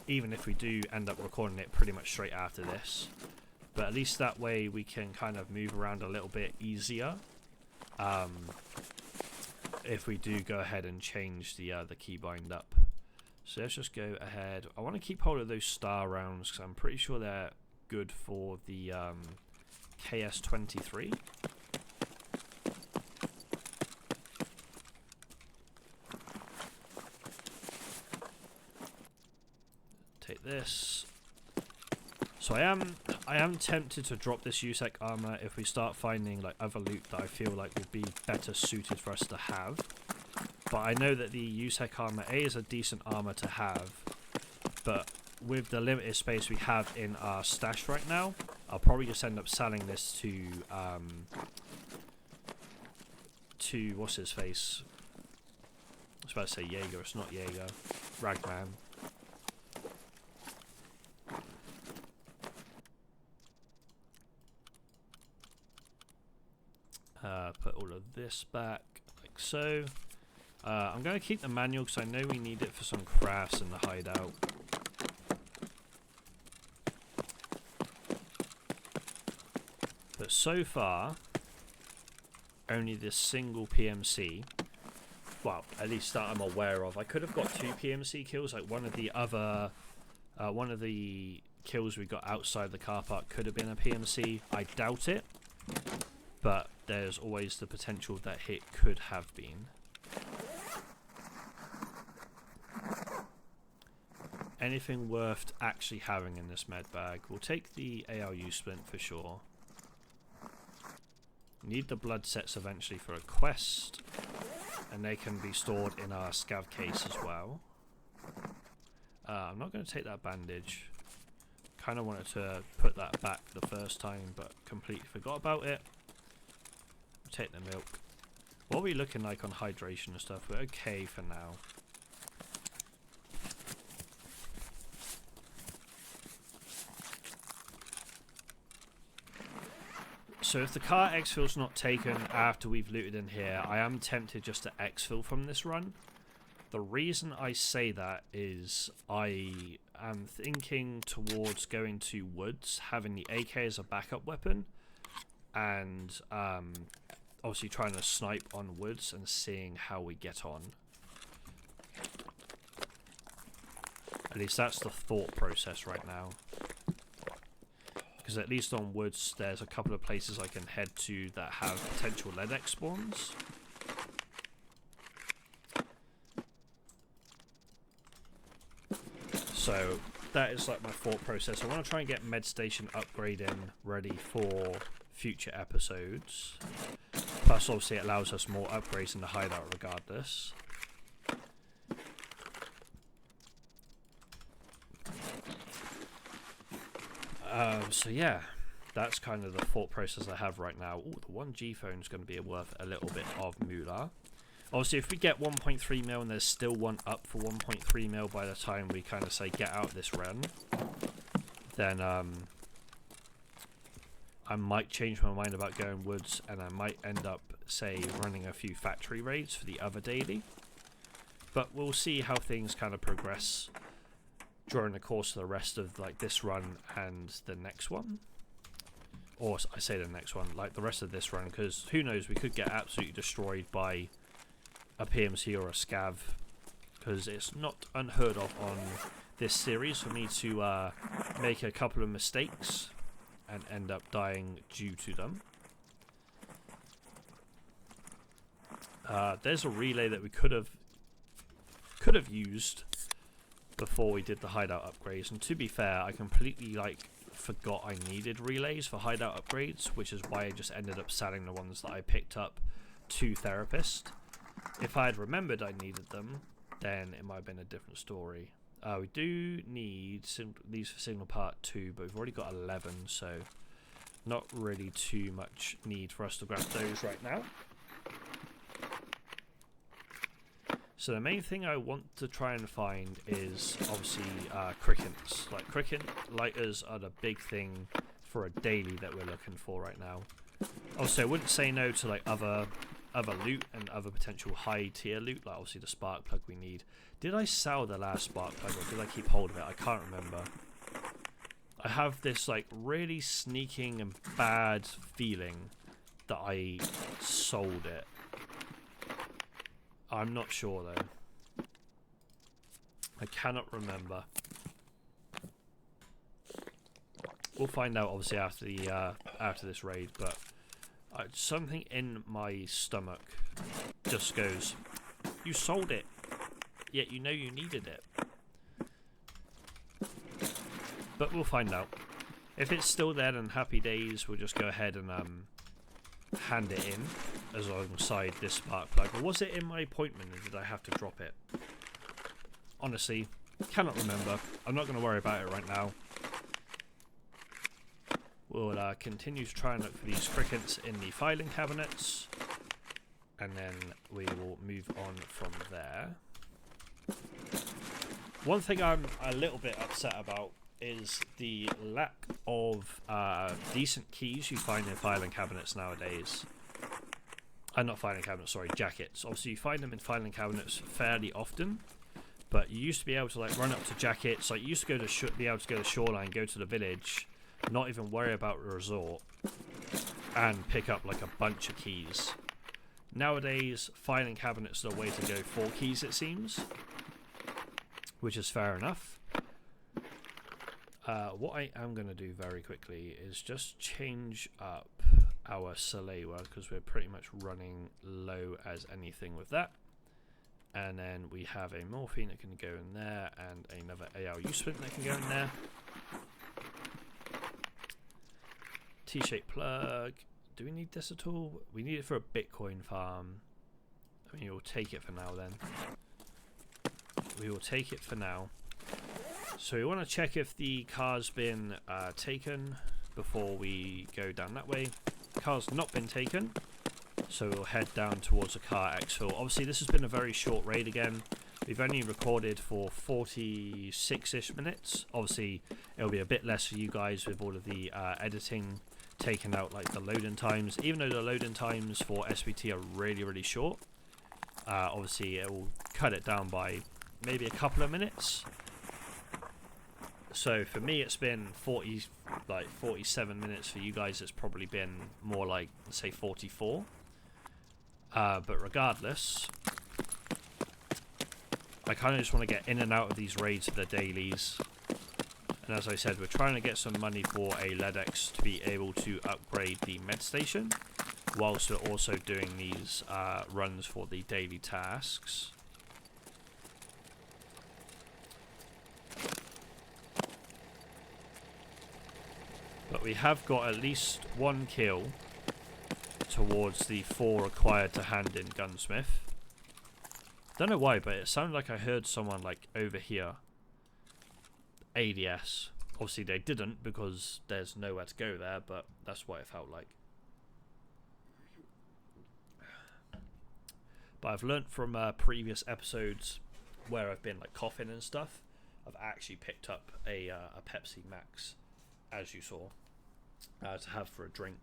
even if we do end up recording it pretty much straight after this. But at least that way we can kind of move around a little bit easier if we do go ahead and change the keybind up. So let's just go ahead. I want to keep hold of those star rounds because I'm pretty sure they're good for the KS-23. Take this. So I am tempted to drop this USEC armor if we start finding like other loot that I feel like would be better suited for us to have. But I know that the USEC armor is a decent armor to have, but with the limited space we have in our stash right now, I'll probably just end up selling this to what's his face? I was about to say Jaeger, it's not Jaeger. Ragman. Put all of this back like so. I'm going to keep the manual because I know we need it for some crafts in the hideout. But so far, only this single PMC, well, at least that I'm aware of. I could have got 2 PMC kills, like one of the other, one of the kills we got outside the car park could have been a PMC. I doubt it, but there's always the potential that it could have been. Anything worth actually having in this med bag? We'll take the ALU splint for sure. Need the blood sets eventually for a quest. and they can be stored in our scav case as well. I'm not going to take that bandage. Kind of wanted to put that back the first time, but completely forgot about it. Take the milk. What are we looking like on hydration and stuff? We're okay for now. So if the car exfil's not taken after we've looted in here, I am tempted just to exfil from this run. The reason I say that is I am thinking towards going to woods, having the AK as a backup weapon, and obviously trying to snipe on woods and seeing how we get on. At least that's the thought process right now. Because at least on woods, there's a couple of places I can head to that have potential lead spawns. So that is like my thought process. I want to try and get med station upgrading ready for future episodes. Plus, obviously, it allows us more upgrades in the hideout regardless. So yeah, that's kind of the thought process I have right now. Ooh, the 1G phone is going to be worth a little bit of moolah. Obviously, if we get 1.3 mil and there's still one up for 1.3 mil by the time we kind of say get out of this run, then I might change my mind about going woods, and I might end up, say, running a few factory raids for the other daily. But we'll see how things kind of progress during the course of the rest of like this run and the next one. Or I say the next one, like the rest of this run, because who knows, we could get absolutely destroyed by a PMC or a scav, because it's not unheard of on this series for me to make a couple of mistakes and end up dying due to them. There's a relay that we could have used before we did the hideout upgrades, and to be fair, I completely forgot I needed relays for hideout upgrades, which is why I just ended up selling the ones that I picked up to Therapist. If I had remembered I needed them, then it might have been a different story. We do need these for signal part 2, but we've already got 11, so not really too much need for us to grab those right now. So the main thing I want to try and find is obviously crickets. Like cricket lighters are the big thing for a daily that we're looking for right now. Also, I wouldn't say no to like other loot and other potential high tier loot, like obviously the spark plug we need. Did I sell the last spark plug or did I keep hold of it? I can't remember. I have this like really sneaking and bad feeling that I sold it. I'm not sure though. I cannot remember. We'll find out obviously after the after this raid, but something in my stomach just goes, "You sold it, yet you know you needed it." But we'll find out. If it's still there, then happy days. We'll just go ahead and hand it in as alongside this spark plug. Or was it in my appointment and did I have to drop it? Honestly, cannot remember. I'm not going to worry about it right now. We'll continue to try and look for these crickets in the filing cabinets, and then we will move on from there. One thing I'm a little bit upset about is the lack of decent keys you find in filing cabinets nowadays. Not filing cabinets, sorry, jackets. Obviously you find them in filing cabinets fairly often, but you used to be able to like run up to jackets, like you used to go to be able to go to shoreline, go to the village, not even worry about the resort, and pick up like a bunch of keys. Nowadays, filing cabinets are the way to go for keys, it seems, which is fair enough. What I am going to do very quickly is just change up our Salewa, because we're pretty much running low as anything with that. And then we have a morphine that can go in there, and another ALU sprint that can go in there. T-shaped plug. Do we need this at all? We need it for a Bitcoin farm. We will take it for now then. We will take it for now. So we want to check if the car's been taken before we go down that way. The car's not been taken, so we'll head down towards the car exfil. Obviously this has been a very short raid again. We've only recorded for 46-ish minutes. Obviously it'll be a bit less for you guys with all of the editing taken out, like the loading times. Even though the loading times for SPT are really short, obviously it will cut it down by maybe a couple of minutes. So for me it's been 47 minutes. For you guys it's probably been more like, say, 44. But regardless, I kind of just want to get in and out of these raids for the dailies. And as I said, we're trying to get some money for a LEDX to be able to upgrade the med station, whilst we're also doing these runs for the daily tasks. But we have got at least one kill towards the 4 required to hand in gunsmith. Don't know why, but it sounded like I heard someone like over here. ADS. Obviously they didn't because there's nowhere to go there, but that's what it felt like. But I've learnt from previous episodes where I've been like coughing and stuff, I've actually picked up a Pepsi Max, as you saw, to have for a drink.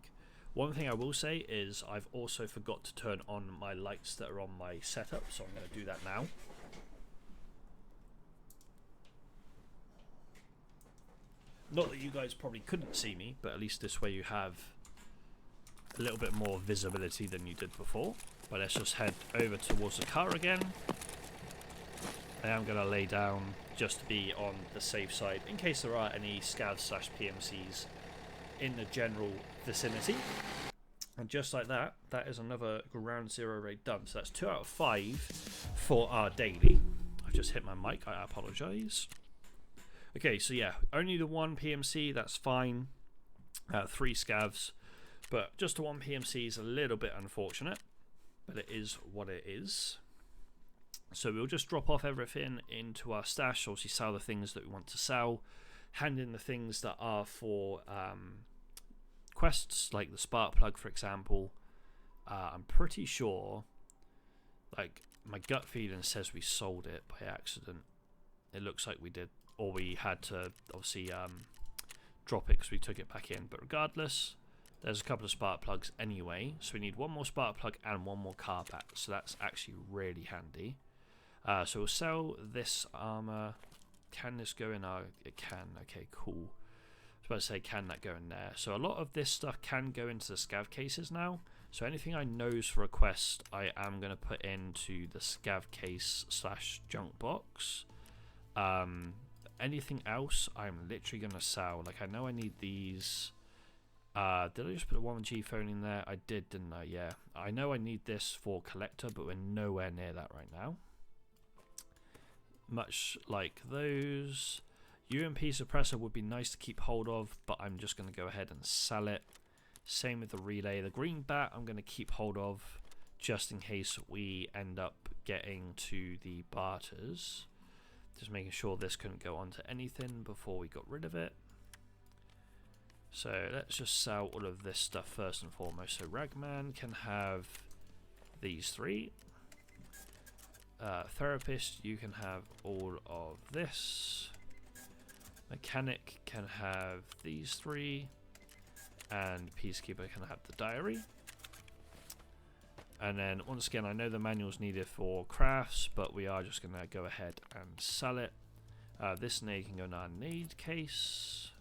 One thing I will say is I've also forgot to turn on my lights that are on my setup, so I'm going to do that now. Not that you guys probably couldn't see me, but at least this way you have a little bit more visibility than you did before. But let's just head over towards the car again. I am going to lay down just to be on the safe side in case there are any scavs/PMCs in the general vicinity. And just like that, that is another ground zero raid done. So that's 2 out of 5 for our daily. I've just hit my mic, I apologise. Okay, so yeah, only the 1 PMC, that's fine. 3 scavs, but just the 1 PMC is a little bit unfortunate, but it is what it is. So we'll just drop off everything into our stash, obviously sell the things that we want to sell, hand in the things that are for quests, like the spark plug, for example. I'm pretty sure, like, my gut feeling says we sold it by accident. It looks like we did, or we had to obviously drop it because we took it back in. But regardless, there's a couple of spark plugs anyway, so we need 1 more spark plug and 1 more car back, so that's actually really handy. So we'll sell this armor. Can this go in our... It can. Okay, cool. I was about to say, can that go in there? So a lot of this stuff can go into the scav cases now. So anything I knows for a quest, I am going to put into the scav case/junk box. Anything else, I'm literally going to sell. Like, I know I need these. Did I just put a 1G phone in there? I did, didn't I? Yeah. I know I need this for collector, but we're nowhere near that right now. Much like those. UMP suppressor would be nice to keep hold of, but I'm just going to go ahead and sell it. Same with the relay. The green bat I'm going to keep hold of just in case we end up getting to the barters. Just making sure this couldn't go onto anything before we got rid of it. So let's just sell all of this stuff first and foremost. So Ragman can have these 3. Therapist, you can have all of this. Mechanic can have these 3. And Peacekeeper can have the diary. And then once again, I know the manual's needed for crafts, but we are just going to go ahead and sell it. This Nade can go in our Nade case.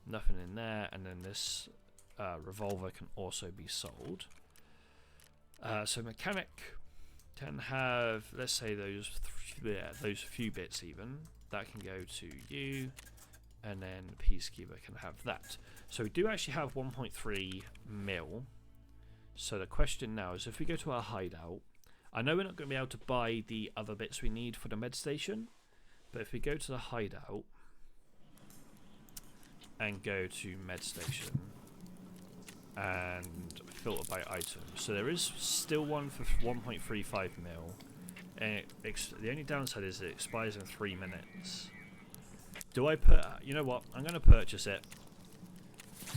Nothing in there. And then this revolver can also be sold. So Mechanic can have, let's say those few bits even. That can go to you. And then Peacekeeper can have that. So we do actually have 1.3 mil. So the question now is, if we go to our hideout, I know we're not going to be able to buy the other bits we need for the med station, but if we go to the hideout and go to med station and filter by item. So there is still one for 1.35 mil. And the only downside is it expires in 3 minutes. Do I put... You know what? I'm going to purchase it.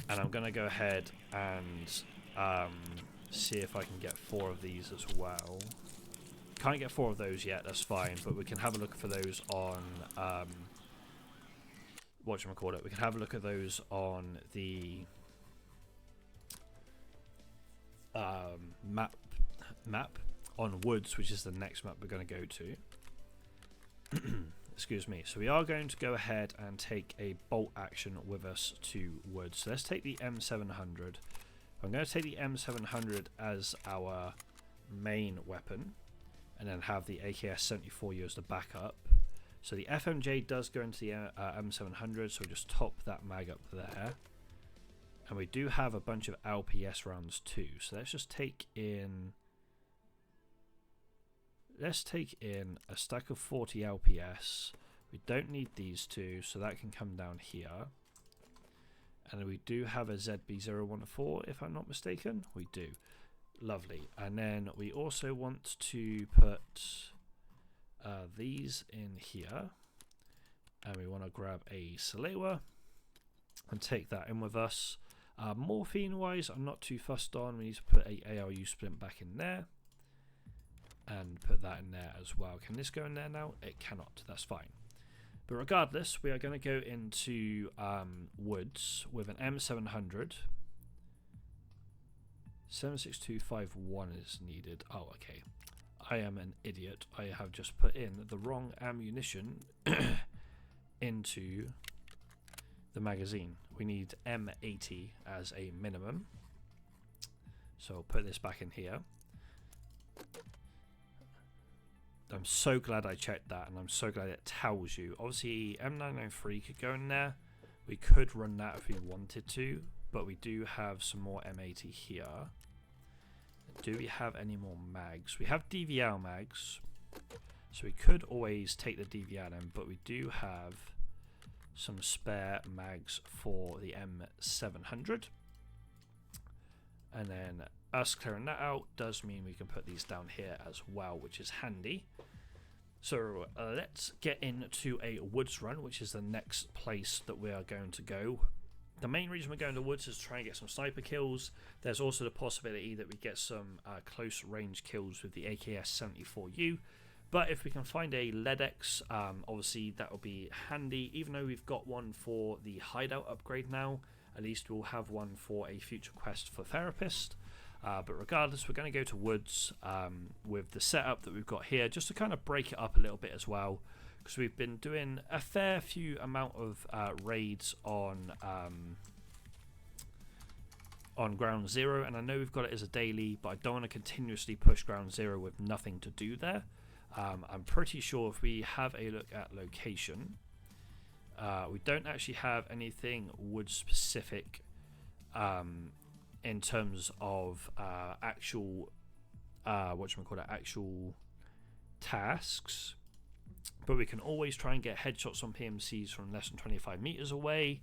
And I'm going to go ahead and see if I can get 4 of these as well. Can't get 4 of those yet, that's fine. But we can have a look for those on... whatchamacallit. We can have a look at those on the... map on Woods, which is the next map we're going to go to. Excuse me. So we are going to go ahead and take a bolt action with us to Woods. So let's take the M700. I'm going to take the M700 as our main weapon, and then have the AKS-74U as the backup. So the FMJ does go into the M700, so we just top that mag up there. And we do have a bunch of LPS rounds too. So let's just take in... Let's take in a stack of 40 LPS. We don't need these two, so that can come down here. And we do have a ZB014, if I'm not mistaken. We do. Lovely. And then we also want to put these in here. And we want to grab a Salewa and take that in with us. Morphine-wise, I'm not too fussed on. We need to put a ALU splint back in there. And put that in there as well. Can this go in there now? It cannot. That's fine. But regardless, we are going to go into Woods with an M700. 76251 is needed. Oh, okay. I am an idiot. I have just put in the wrong ammunition into the magazine. We need M80 as a minimum. So I'll put this back in here. I'm so glad I checked that, and I'm so glad it tells you. Obviously, M993 could go in there. We could run that if we wanted to, but we do have some more M80 here. Do we have any more mags? We have DVL mags, so we could always take the DVL in, but we do have some spare mags for the M700. And then us clearing that out does mean we can put these down here as well, which is handy. So let's get into a Woods run, which is the next place that we are going to go. The main reason we're going to Woods is to try and get some sniper kills. There's also the possibility that we get some close range kills with the AKS-74U. But if we can find a LEDX, obviously that will be handy. Even though we've got one for the hideout upgrade now, at least we'll have one for a future quest for Therapist. But regardless, we're going to go to Woods with the setup that we've got here, just to kind of break it up a little bit as well, because we've been doing a fair few amount of raids on Ground Zero, and I know we've got it as a daily, but I don't want to continuously push Ground Zero with nothing to do there. I'm pretty sure if we have a look at location, we don't actually have anything Woods specific in terms of actual actual tasks, but we can always try and get headshots on PMCs from less than 25 meters away.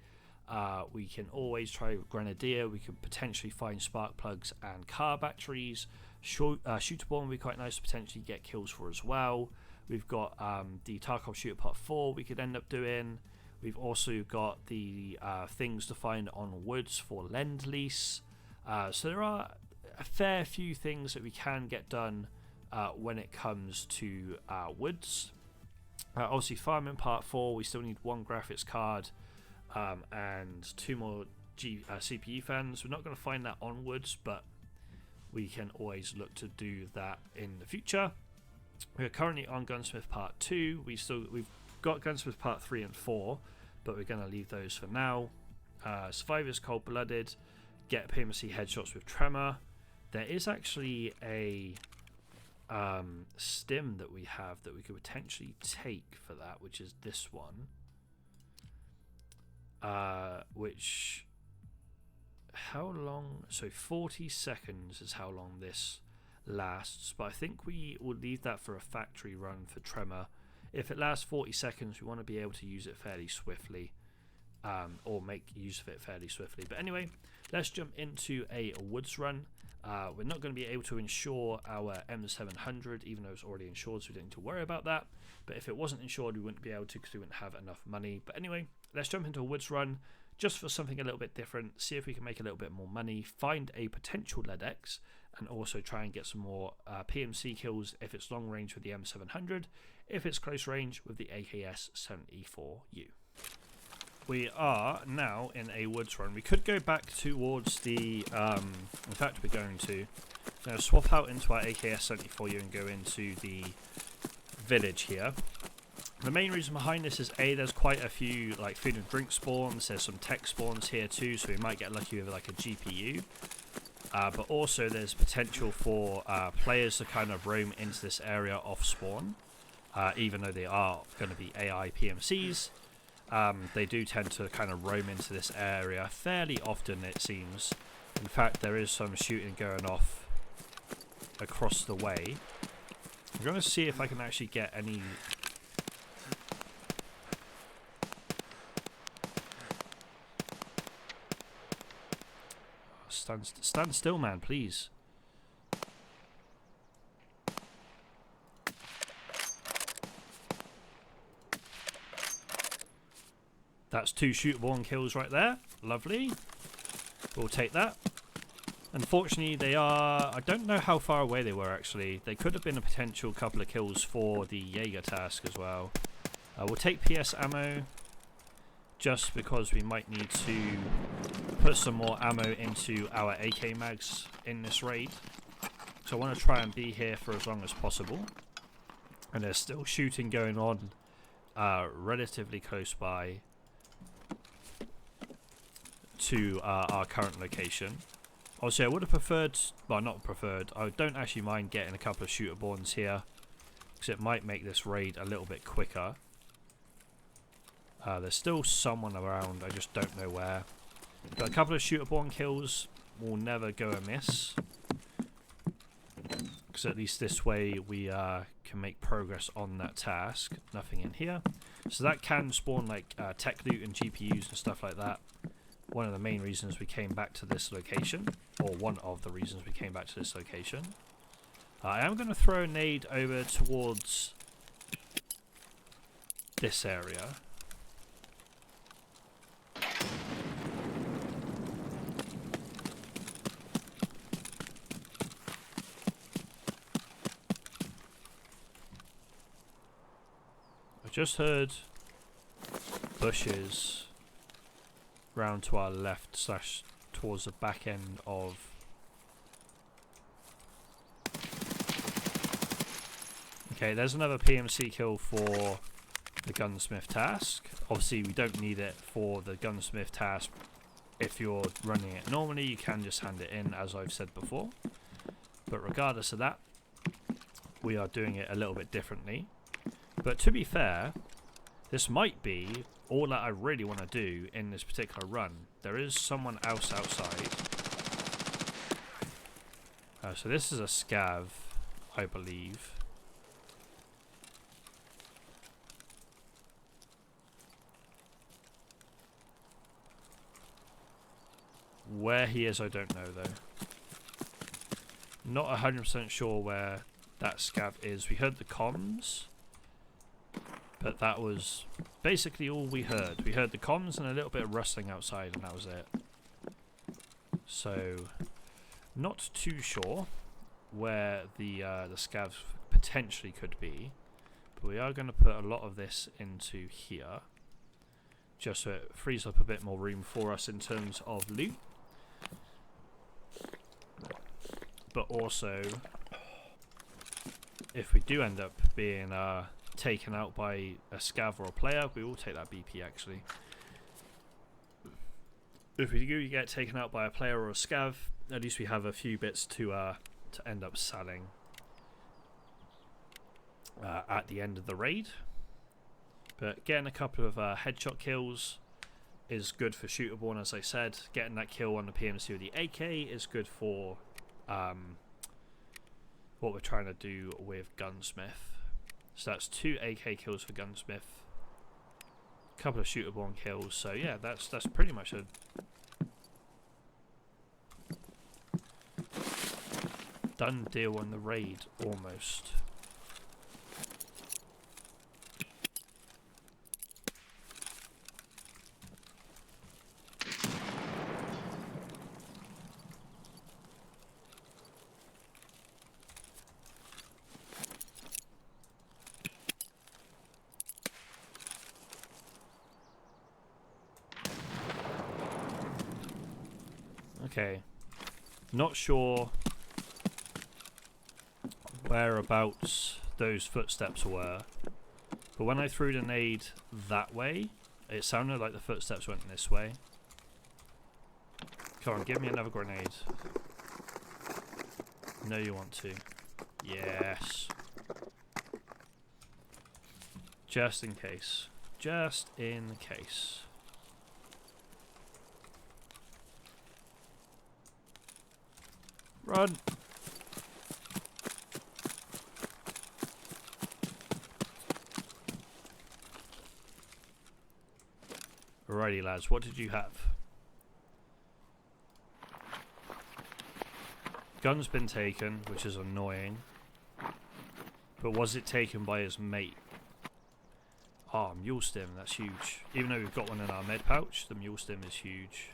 We can always try Grenadier. We could potentially find spark plugs and car batteries. Shooter bomb would be quite nice to potentially get kills for as well. We've got the Tarkov Shooter Part 4 we could end up doing. We've also got the things to find on Woods for Lend-Lease. So there are a fair few things that we can get done when it comes to Woods. Obviously, Farming Part 4, we still need 1 graphics card and 2 more CPU fans. We're not going to find that on Woods, but we can always look to do that in the future. We're currently on Gunsmith Part 2. We've got Gunsmith Part 3 and 4, but we're going to leave those for now. Survivors Cold Blooded, get PMC headshots with Tremor. There is actually a stim that we have that we could potentially take for that, which is this one. Which, how long? So 40 seconds is how long this lasts, but I think we will leave that for a factory run for Tremor. If it lasts 40 seconds, we want to be able to use it fairly swiftly, or make use of it fairly swiftly. But anyway, let's jump into a Woods run. We're not going to be able to insure our M700, even though it's already insured, so we don't need to worry about that. But if it wasn't insured, we wouldn't be able to because we wouldn't have enough money. But anyway, let's jump into a woods run just for something a little bit different, see if we can make a little bit more money, find a potential lead X, and also try and get some more PMC kills if it's long range with the M700, if it's close range with the AKS-74U. We are now in a woods run. We could go back towards the, in fact we're going to swap out into our AKS-74U and go into the village here. The main reason behind this is there's quite a few like food and drink spawns, there's some tech spawns here too, so we might get lucky with like a GPU. But also there's potential for players to kind of roam into this area off spawn, even though they are going to be AI PMCs. They do tend to kind of roam into this area fairly often, it seems. In fact, there is some shooting going off across the way. I'm going to see if I can actually get any... Stand still, man, please. That's 2 shootable kills right there. Lovely. We'll take that. Unfortunately, they are... I don't know how far away they were, actually. They could have been a potential couple of kills for the Jaeger task as well. We'll take PS ammo, just because we might need to put some more ammo into our AK mags in this raid. So I want to try and be here for as long as possible. And there's still shooting going on relatively close by to our current location. Obviously I would have preferred, well not preferred, I don't actually mind getting a couple of shooter-borns here, because it might make this raid a little bit quicker. There's still someone around, I just don't know where. But a couple of shooter-born kills will never go amiss, because at least this way we can make progress on that task. Nothing in here. So that can spawn like tech loot and GPUs and stuff like that. One of the main reasons we came back to this location, or one of the reasons we came back to this location. I am going to throw a nade over towards this area. I just heard bushes round to our left slash towards the back end of okay, there's another PMC kill for the gunsmith task. Obviously we don't need it for the gunsmith task. If you're running it normally, you can just hand it in, as I've said before, but regardless of that, we are doing it a little bit differently. But to be fair, this might be all that I really want to do in this particular run. There is someone else outside. So this is a scav, I believe. Where he is, I don't know though. Not 100% sure where that scav is. We heard the comms, but that was basically all we heard. We heard the comms and a little bit of rustling outside, and that was it. So, not too sure where the scavs potentially could be, but we are going to put a lot of this into here, just so it frees up a bit more room for us in terms of loot. But also, if we do end up being taken out by a scav or a player, we will take that BP actually. If we do get taken out by a player or a scav, at least we have a few bits to end up selling at the end of the raid. But getting a couple of headshot kills is good for shooterborn, as I said. Getting that kill on the PMC with the AK is good for what we're trying to do with gunsmith. So that's 2 AK kills for gunsmith, a couple of shooterborn kills. So yeah, that's pretty much Done deal on the raid, almost. Okay. Not sure whereabouts those footsteps were, but when I threw the nade that way, it sounded like the footsteps went this way. Come on, give me another grenade. No, you want to. Yes. Just in case. Just in case. Run! Alrighty lads, what did you have? Gun's been taken, which is annoying. But was it taken by his mate? Ah, mule stem, that's huge. Even though we've got one in our med pouch, the mule stem is huge.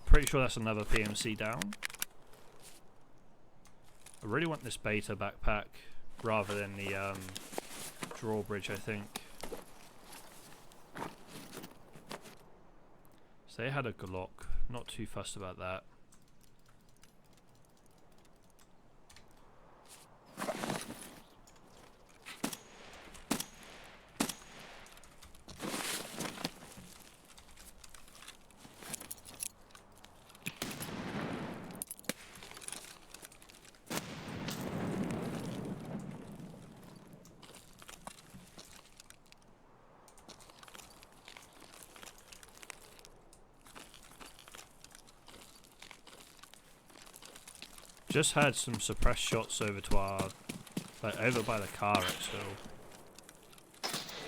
Pretty sure that's another PMC down. I really want this beta backpack rather than the drawbridge, I think. So they had a Glock, not too fussed about that. Just had some suppressed shots over to our, like over by the car actually.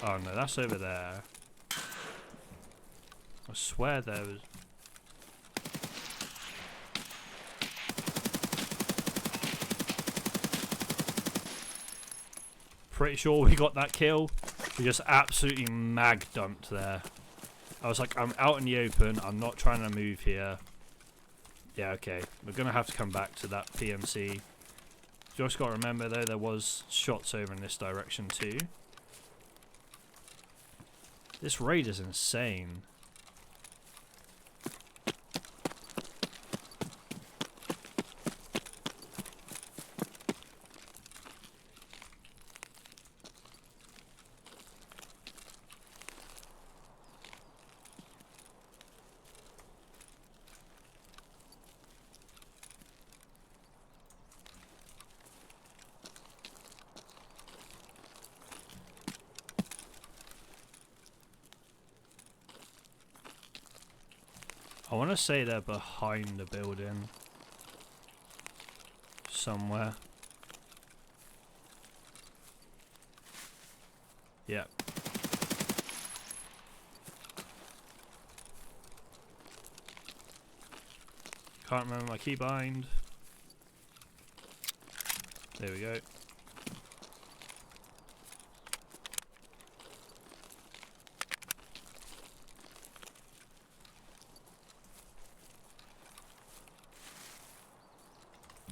Oh no, that's over there. I swear there was. Pretty sure we got that kill. We just absolutely mag dumped there. I was like, I'm out in the open, I'm not trying to move here. Yeah, okay. We're going to have to come back to that PMC. Just got to remember though, there was shots over in this direction too. This raid is insane. I want to say they're behind the building somewhere. Yep. Can't remember my keybind. There we go.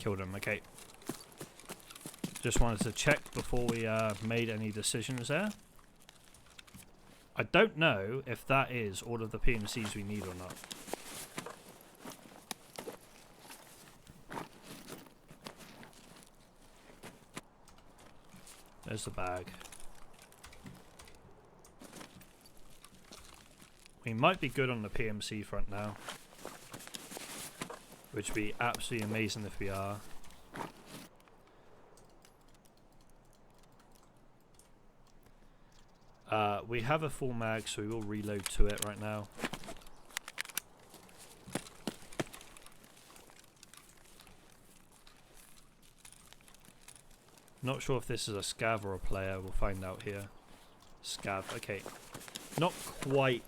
Killed him, okay. Just wanted to check before we made any decisions there. I don't know if that is all of the PMCs we need or not. There's the bag. We might be good on the PMC front now. Which would be absolutely amazing if we are. We have a full mag, so we will reload to it right now. Not sure if this is a scav or a player, we'll find out here. Scav, okay. Not quite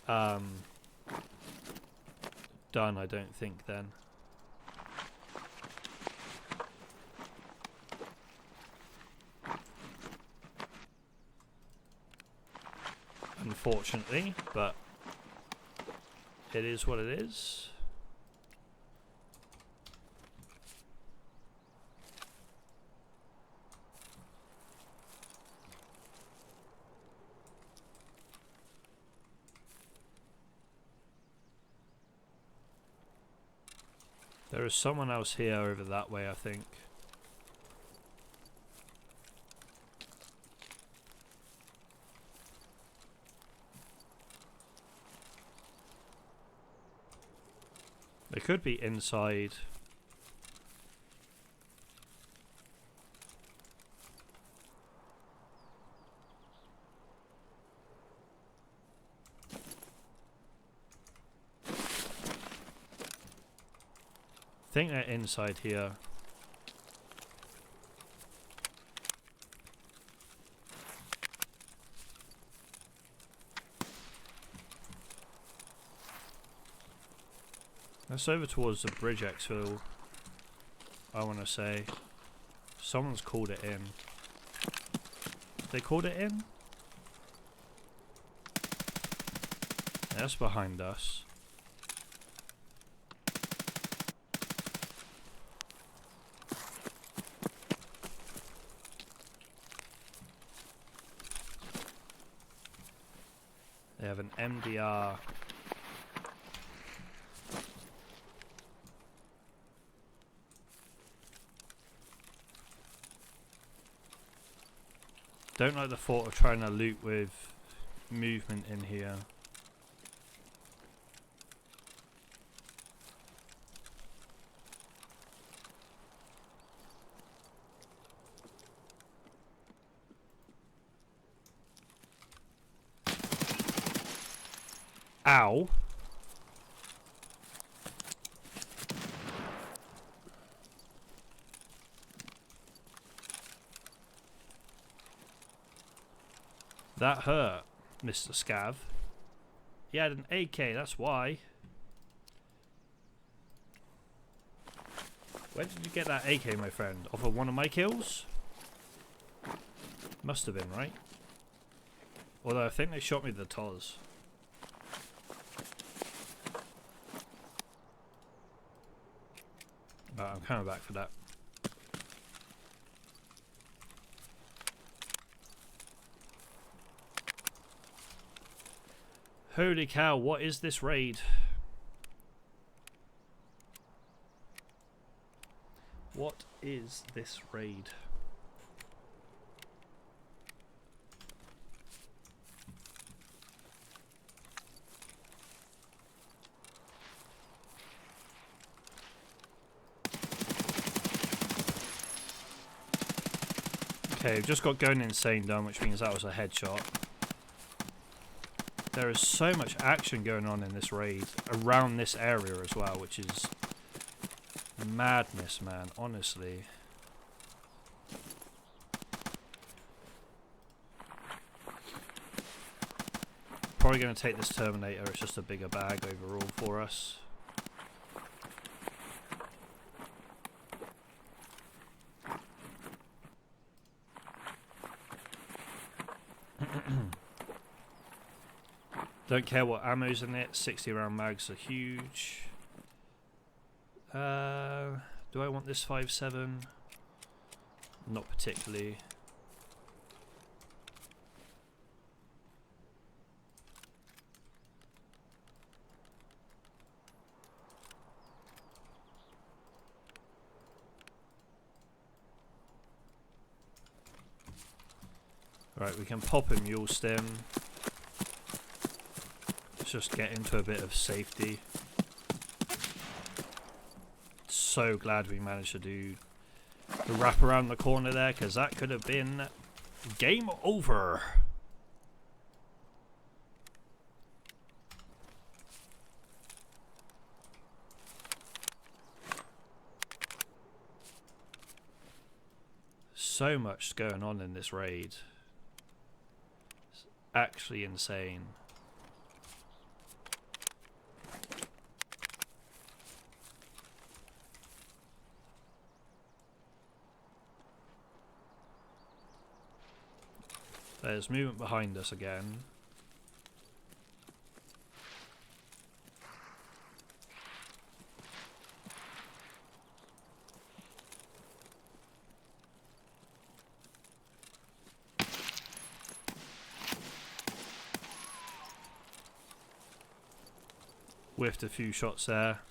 done, I don't think, then. Unfortunately, but it is what it is. There is someone else here over that way, I think. They could be inside. I think they're inside here. That's over towards the bridge exfil, I want to say. Someone's called it in. They called it in? That's behind us. They have an MDR. Don't like the thought of trying to loot with movement in here. Ow. That hurt, Mr. Scav. He had an AK, that's why. Where did you get that AK, my friend? Off of one of my kills? Must have been, right? Although I think they shot me the TOS. But I'm coming back for that. Holy cow, what is this raid? What is this raid? Okay, we've just got Going Insane done, which means that was a headshot. There is so much action going on in this raid, around this area as well, which is madness, man, honestly. Probably going to take this Terminator, it's just a bigger bag overall for us. Don't care what ammo's in it, 60 round mags are huge. Do I want this 5.7? Not particularly. Right, we can pop a mule stem. Let's just get into a bit of safety. So glad we managed to do the wrap around the corner there, because that could have been game over. So much going on in this raid. It's actually insane. There's movement behind us again. Whiffed a few shots there.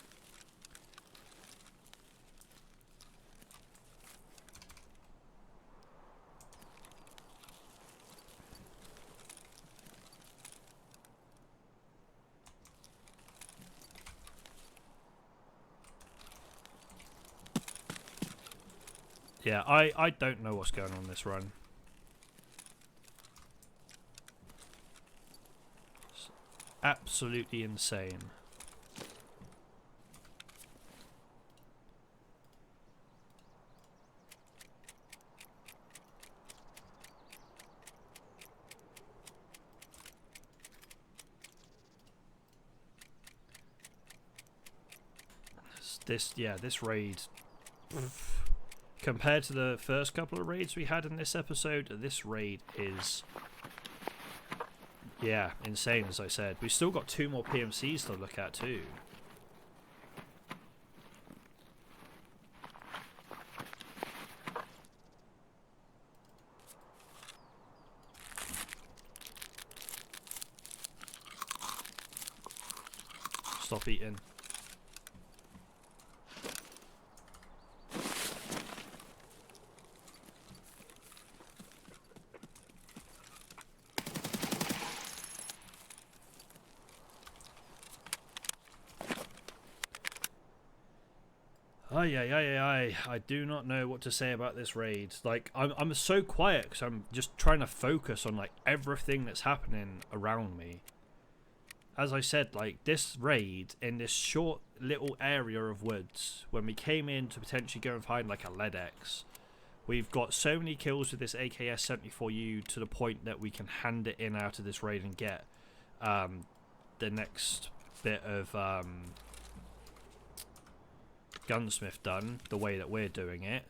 Yeah, I don't know what's going on this run. It's absolutely insane. This raid, compared to the first couple of raids we had in this episode, this raid is, yeah, insane. As I said, we've still got 2 more PMCs to look at too. Stop eating. I do not know what to say about this raid. Like, I'm so quiet because I'm just trying to focus on like everything that's happening around me. As I said, like, this raid in this short little area of woods, when we came in to potentially go and find like a lead X, we've got so many kills with this AKS-74U to the point that we can hand it in out of this raid and get the next bit of gunsmith done the way that we're doing it.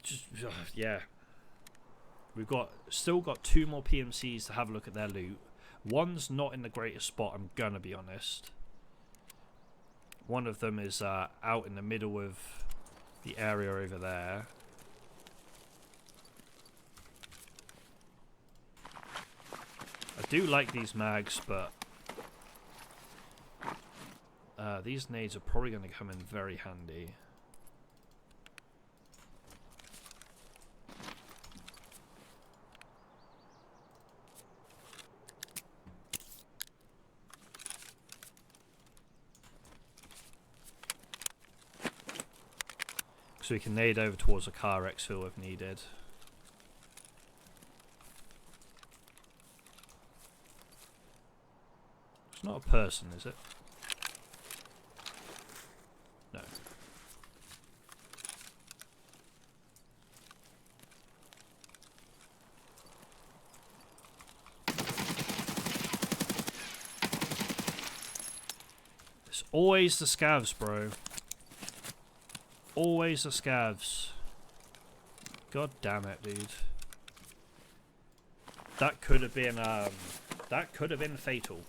Just yeah, we've still got 2 more PMCs to have a look at their loot. One's not in the greatest spot, I'm gonna be honest. One of them is out in the middle of the area over there. I do like these mags, but these nades are probably going to come in very handy. So we can nade over towards a car exfil if needed. It's not a person, is it? No. It's always the scavs, bro. Always the scavs. God damn it, dude. That could have been fatal.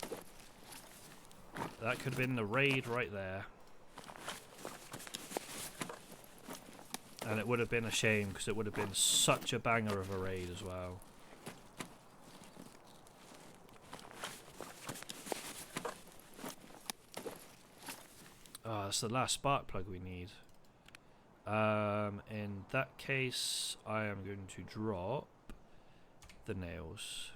That could have been the raid right there. And it would have been a shame because it would have been such a banger of a raid as well. Oh, that's the last spark plug we need. In that case, I am going to drop the nails.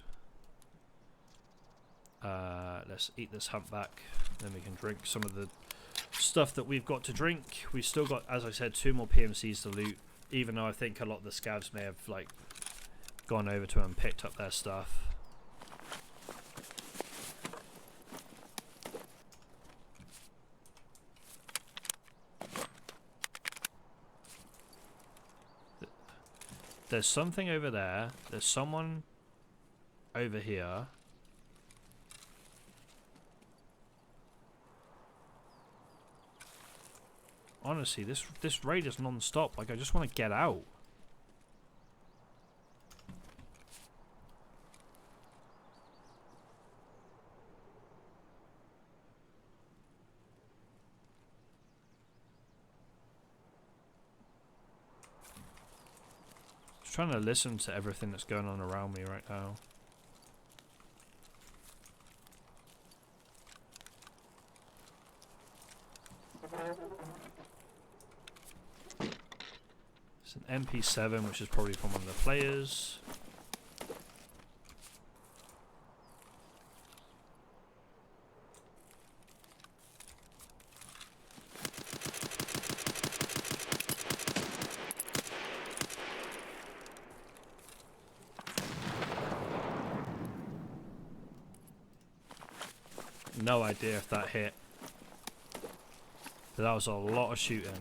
Let's eat this humpback, then we can drink some of the stuff that we've got to drink. We've still got, as I said, 2 more PMCs to loot, even though I think a lot of the scavs may have like gone over to them and picked up their stuff. There's something over there. There's someone over here. Honestly, this raid is non-stop. Like, I just want to get out. Just trying to listen to everything that's going on around me right now. It's an MP7, which is probably from one of the players. No idea if that hit. But that was a lot of shooting.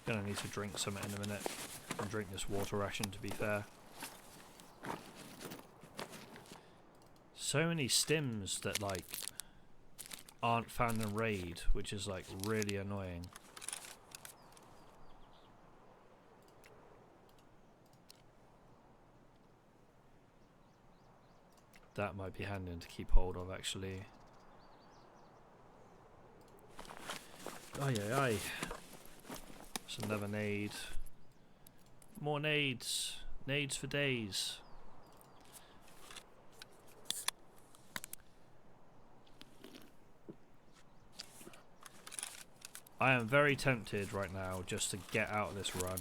Gonna need to drink some in a minute. And drink this water ration, to be fair. So many stims that like aren't found in raid, which is like really annoying. That might be handy to keep hold of, actually. Aye, aye, aye. It's another nade. More nades. Nades for days. I am very tempted right now just to get out of this run.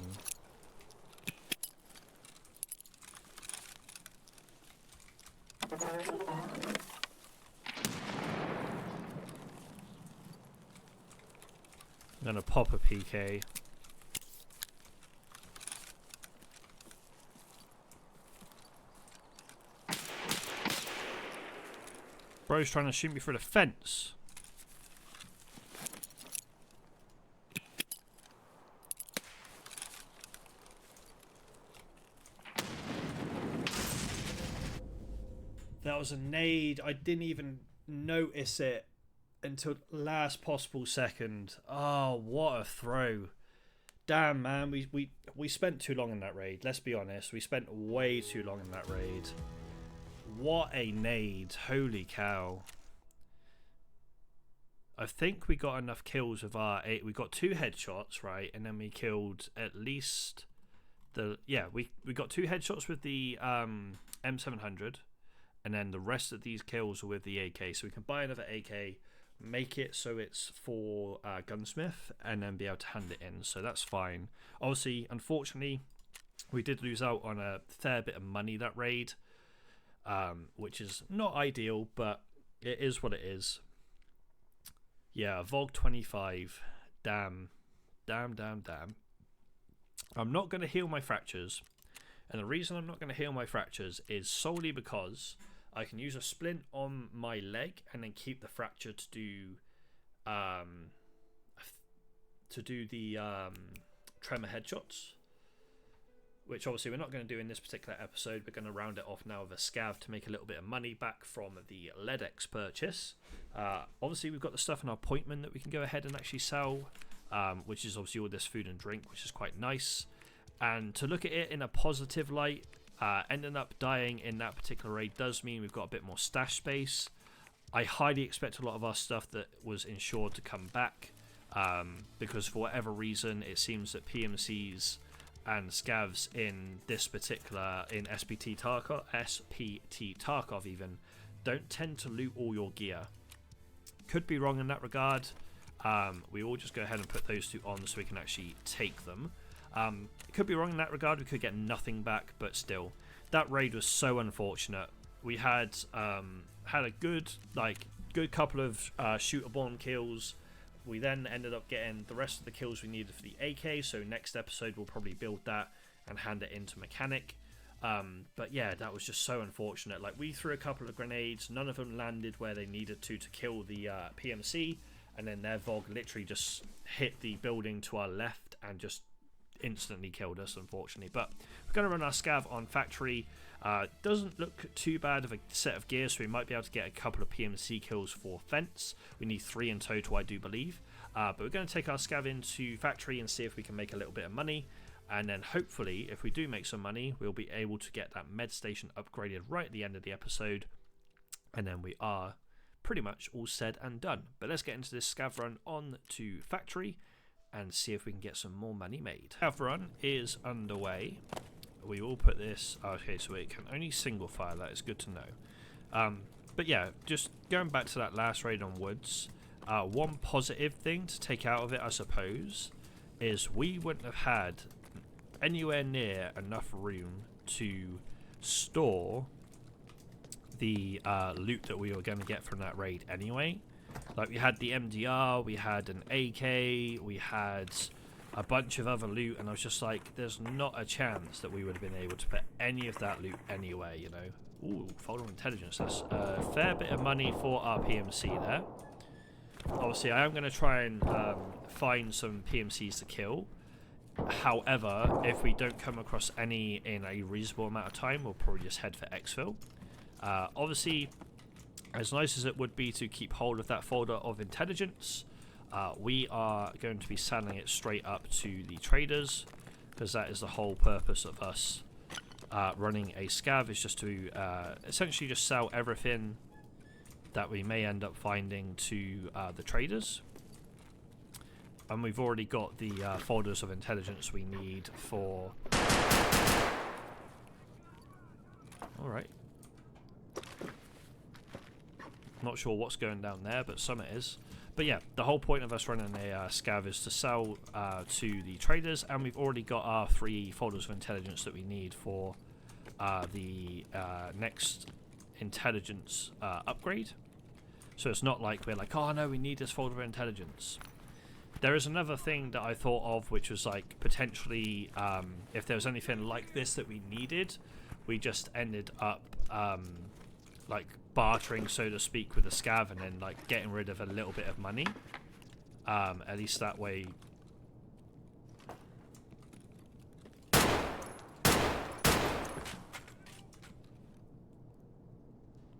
I'm gonna pop a PK. Bro's trying to shoot me through the fence. That was a nade. I didn't even notice it until last possible second. Oh, what a throw. Damn, man. We spent too long in that raid. Let's be honest. We spent way too long in that raid. What a nade. Holy cow. I think we got enough kills with our 8. We got 2 headshots, right? And then we killed at least the... Yeah, we got 2 headshots with the M700. And then the rest of these kills are with the AK. So we can buy another AK, make it so it's for Gunsmith, and then be able to hand it in. So that's fine. Obviously, unfortunately, we did lose out on a fair bit of money that raid, which is not ideal, but it is what it is. Yeah, VOG 25. Damn. Damn, damn, damn. I'm not going to heal my fractures. And the reason I'm not going to heal my fractures is solely because I can use a splint on my leg and then keep the fracture to do the tremor headshots, which obviously we're not going to do in this particular episode. We're going to round it off now with a scav to make a little bit of money back from the LEDX purchase. Obviously we've got the stuff in our appointment that we can go ahead and actually sell, which is obviously all this food and drink, which is quite nice. And to look at it in a positive light, ending up dying in that particular raid does mean we've got a bit more stash space. I highly expect a lot of our stuff that was insured to come back, because for whatever reason it seems that PMCs and scavs in this particular, in SPT Tarkov even, don't tend to loot all your gear. Could be wrong in that regard. We will just go ahead and put those 2 on so we can actually take them. Could be wrong in that regard. We could get nothing back, but still, that raid was so unfortunate. We had a good couple of shooter-born kills. We then ended up getting the rest of the kills we needed for the AK. So next episode we'll probably build that and hand it into mechanic. But yeah, that was just so unfortunate. Like, we threw a couple of grenades, none of them landed where they needed to kill the PMC, and then their VOG literally just hit the building to our left and just instantly killed us, unfortunately. But we're going to run our scav on factory. Doesn't look too bad of a set of gear, so we might be able to get a couple of PMC kills for fence. We need 3 in total, I do believe. But we're going to take our scav into factory and see if we can make a little bit of money. And then hopefully, if we do make some money, we'll be able to get that med station upgraded right at the end of the episode. And then we are pretty much all said and done. But let's get into this scav run on to factory and see if we can get some more money made. Scav run is underway. We will put this... Okay, so it can only single fire. That is good to know. But yeah, just going back to that last raid on woods, one positive thing to take out of it, I suppose, is we wouldn't have had anywhere near enough room to store the loot that we were going to get from that raid anyway. Like, we had the MDR, we had an AK, we had a bunch of other loot, and I was just like, there's not a chance that we would have been able to put any of that loot anywhere, you know. Ooh, folder of intelligence. That's a fair bit of money for our PMC there. Obviously, I am going to try and find some PMCs to kill. However, if we don't come across any in a reasonable amount of time, we'll probably just head for exfil. Obviously, as nice as it would be to keep hold of that folder of intelligence, we are going to be selling it straight up to the traders, because that is the whole purpose of us running a scav, is just to essentially just sell everything that we may end up finding to the traders. And we've already got the folders of intelligence we need for... Alright. Not sure what's going down there, but some it is. But yeah, the whole point of us running a scav is to sell to the traders, and we've already got our 3 folders of intelligence that we need for the next intelligence upgrade. So it's not like we're like, oh no, we need this folder of intelligence. There is another thing that I thought of, which was like potentially if there was anything like this that we needed, we just ended up like bartering, so to speak, with the scav, and then like getting rid of a little bit of money. At least that way.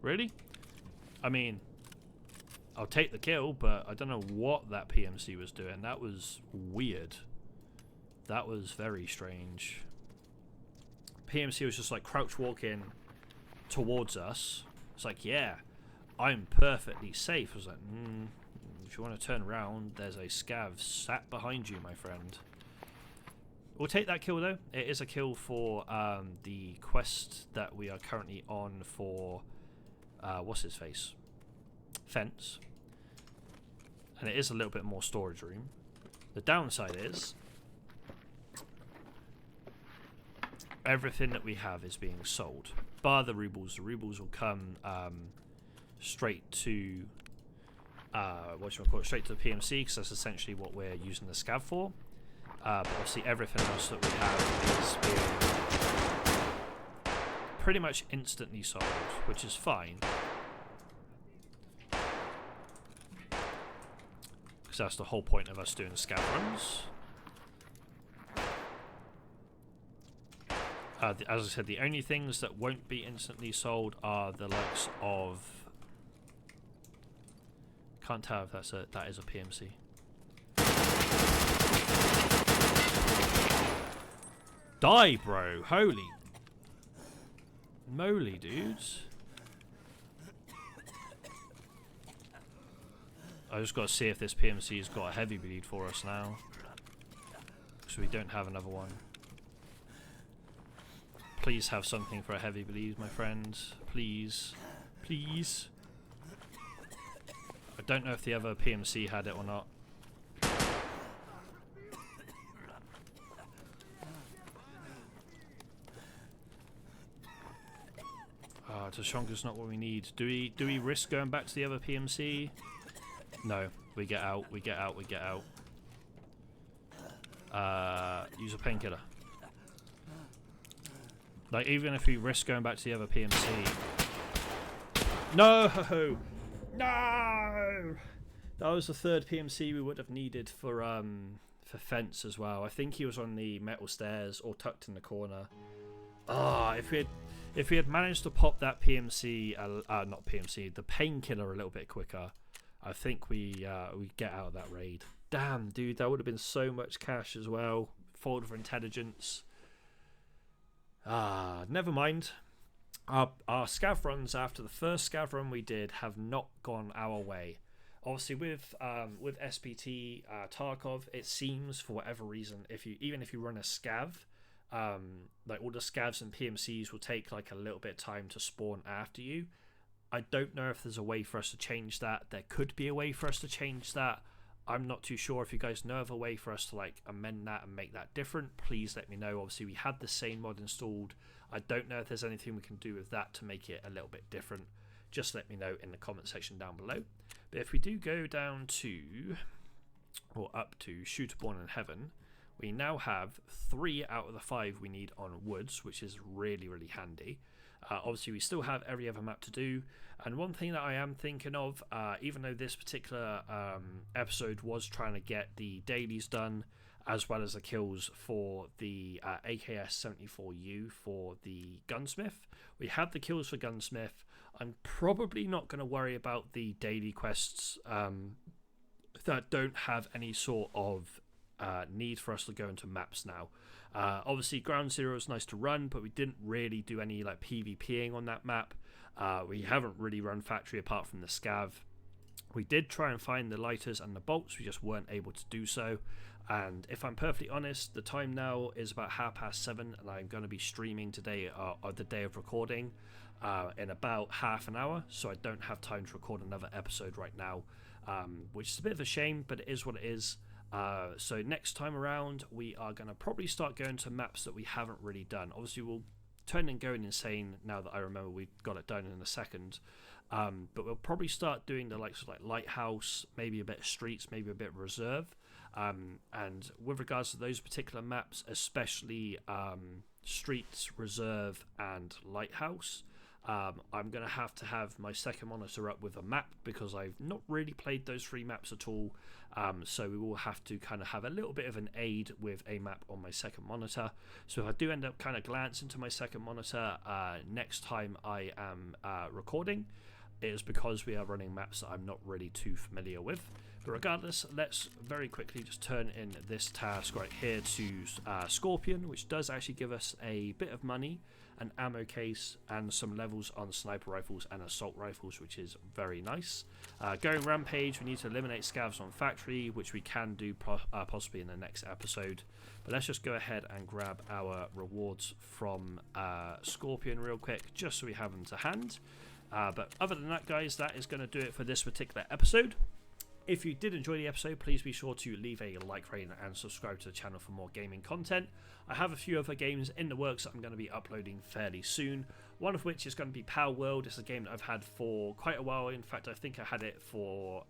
Really? I mean, I'll take the kill, but I don't know what that PMC was doing. That was weird. That was very strange. PMC was just like crouch walking towards us. It's like, yeah, I'm perfectly safe. I was like, if you want to turn around, there's a scav sat behind you, my friend. We'll take that kill, though. It is a kill for the quest that we are currently on for, what's his face? Fence. And it is a little bit more storage room. The downside is everything that we have is being sold, bar the rubles. The rubles will come straight to straight to the PMC, because that's essentially what we're using the scav for. But obviously everything else that we have is being pretty much instantly sold, which is fine, because that's the whole point of us doing the scav runs. As I said, the only things that won't be instantly sold are the likes of... Can't tell if that is a PMC. Die, bro! Holy moly, dudes! I just got to see if this PMC's got a heavy bleed for us now, so we don't have another one. Please have something for a heavy bleed, my friend. Please. Please. I don't know if the other PMC had it or not. Tashonka's not what we need. Do we risk going back to the other PMC? No. We get out. We get out. We get out. Use a painkiller. Like, even if we risk going back to the other PMC... No! No! That was the third PMC we would have needed for fence as well. I think he was on the metal stairs or tucked in the corner. If we had managed to pop that PMC, not PMC, the painkiller a little bit quicker, I think we get out of that raid. Damn, dude, that would have been so much cash as well. Folder for intelligence. Never mind. Our scav runs after the first scav run we did have not gone our way. Obviously, with SPT Tarkov, it seems for whatever reason, if you run a scav, like all the scavs and PMCs will take like a little bit of time to spawn after you. I don't know if there's a way for us to change that. There could be a way for us to change that. I'm not too sure. If you guys know of a way for us to like amend that and make that different, please let me know. Obviously, we had the same mod installed. I don't know if there's anything we can do with that to make it a little bit different. Just let me know in the comment section down below. But if we do go down to, or up to Shooter Born in Heaven, we now have 3 out of the 5 we need on woods, which is really, really handy. Obviously, we still have every other map to do. And one thing that I am thinking of, even though this particular episode was trying to get the dailies done, as well as the kills for the AKS-74U for the Gunsmith, we have the kills for Gunsmith. I'm probably not going to worry about the daily quests that don't have any sort of need for us to go into maps now. Obviously, Ground Zero is nice to run, but we didn't really do any like PvPing on that map. We haven't really run Factory apart from the Scav. We did try and find the lighters and the bolts, we just weren't able to do so. And if I'm perfectly honest, the time now is about 7:30, and I'm going to be streaming today, the day of recording, in about half an hour, so I don't have time to record another episode right now, which is a bit of a shame, but it is what it is. So next time around, we are going to probably start going to maps that we haven't really done. Obviously, we'll turn and going insane now that I remember we got it done in a second. But we'll probably start doing the likes of like Lighthouse, maybe a bit of Streets, maybe a bit of Reserve. And with regards to those particular maps, especially Streets, Reserve, and Lighthouse, I'm going to have my second monitor up with a map because I've not really played those 3 maps at all. So we will have to kind of have a little bit of an aid with a map on my second monitor. So if I do end up kind of glancing into my second monitor next time I am recording, it is because we are running maps that I'm not really too familiar with. But regardless, let's very quickly just turn in this task right here to Scorpion, which does actually give us a bit of money, an ammo case, and some levels on sniper rifles and assault rifles, which is very nice. Going Rampage, we need to eliminate scavs on Factory, which we can do possibly in the next episode. But let's just go ahead and grab our rewards from Scorpion real quick, just so we have them to hand. But other than that, guys, that is going to do it for this particular episode. If you did enjoy the episode, please be sure to leave a like, rating, and subscribe to the channel for more gaming content. I have a few other games in the works that I'm going to be uploading fairly soon. One of which is going to be Power World. It's a game that I've had for quite a while. In fact, I think I had it for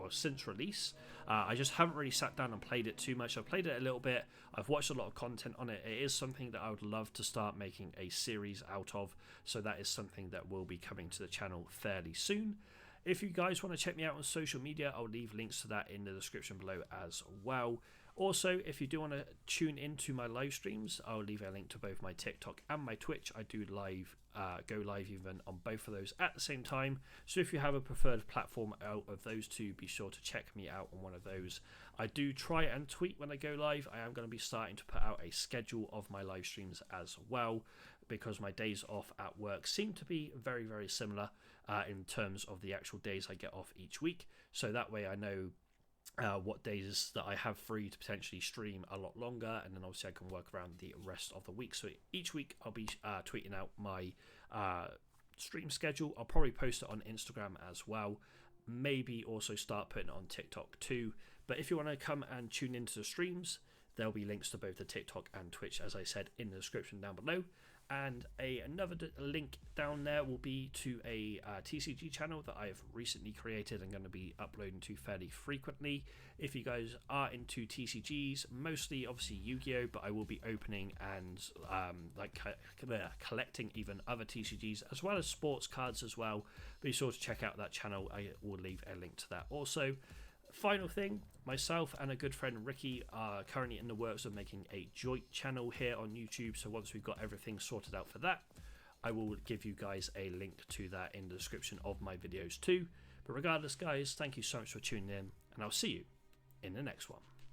since release. I just haven't really sat down and played it too much. I've played it a little bit. I've watched a lot of content on it. It is something that I would love to start making a series out of. So that is something that will be coming to the channel fairly soon. If you guys want to check me out on social media, I'll leave links to that in the description below as well. Also, if you do want to tune into my live streams, I'll leave a link to both my TikTok and my Twitch. I do go live even on both of those at the same time. So if you have a preferred platform out of those two, be sure to check me out on one of those. I do try and tweet when I go live. I am going to be starting to put out a schedule of my live streams as well, because my days off at work seem to be very, very similar in terms of the actual days I get off each week. So that way I know what days that I have free to potentially stream a lot longer, and then obviously I can work around the rest of the week. So each week I'll be tweeting out my stream schedule. I'll probably post it on Instagram as well, maybe also start putting it on TikTok too. But if you want to come and tune into the streams, there'll be links to both the TikTok and Twitch, as I said, in the description down below. And another link down there will be to a TCG channel that I've recently created and going to be uploading to fairly frequently. If you guys are into TCGs, mostly obviously Yu-Gi-Oh, but I will be opening and collecting even other TCGs as well as sports cards as well. Be sure to check out that channel. I will leave a link to that also. Final thing, myself and a good friend Ricky are currently in the works of making a joint channel here on YouTube, so once we've got everything sorted out for that, I will give you guys a link to that in the description of my videos too. But regardless, guys, thank you so much for tuning in, and I'll see you in the next one.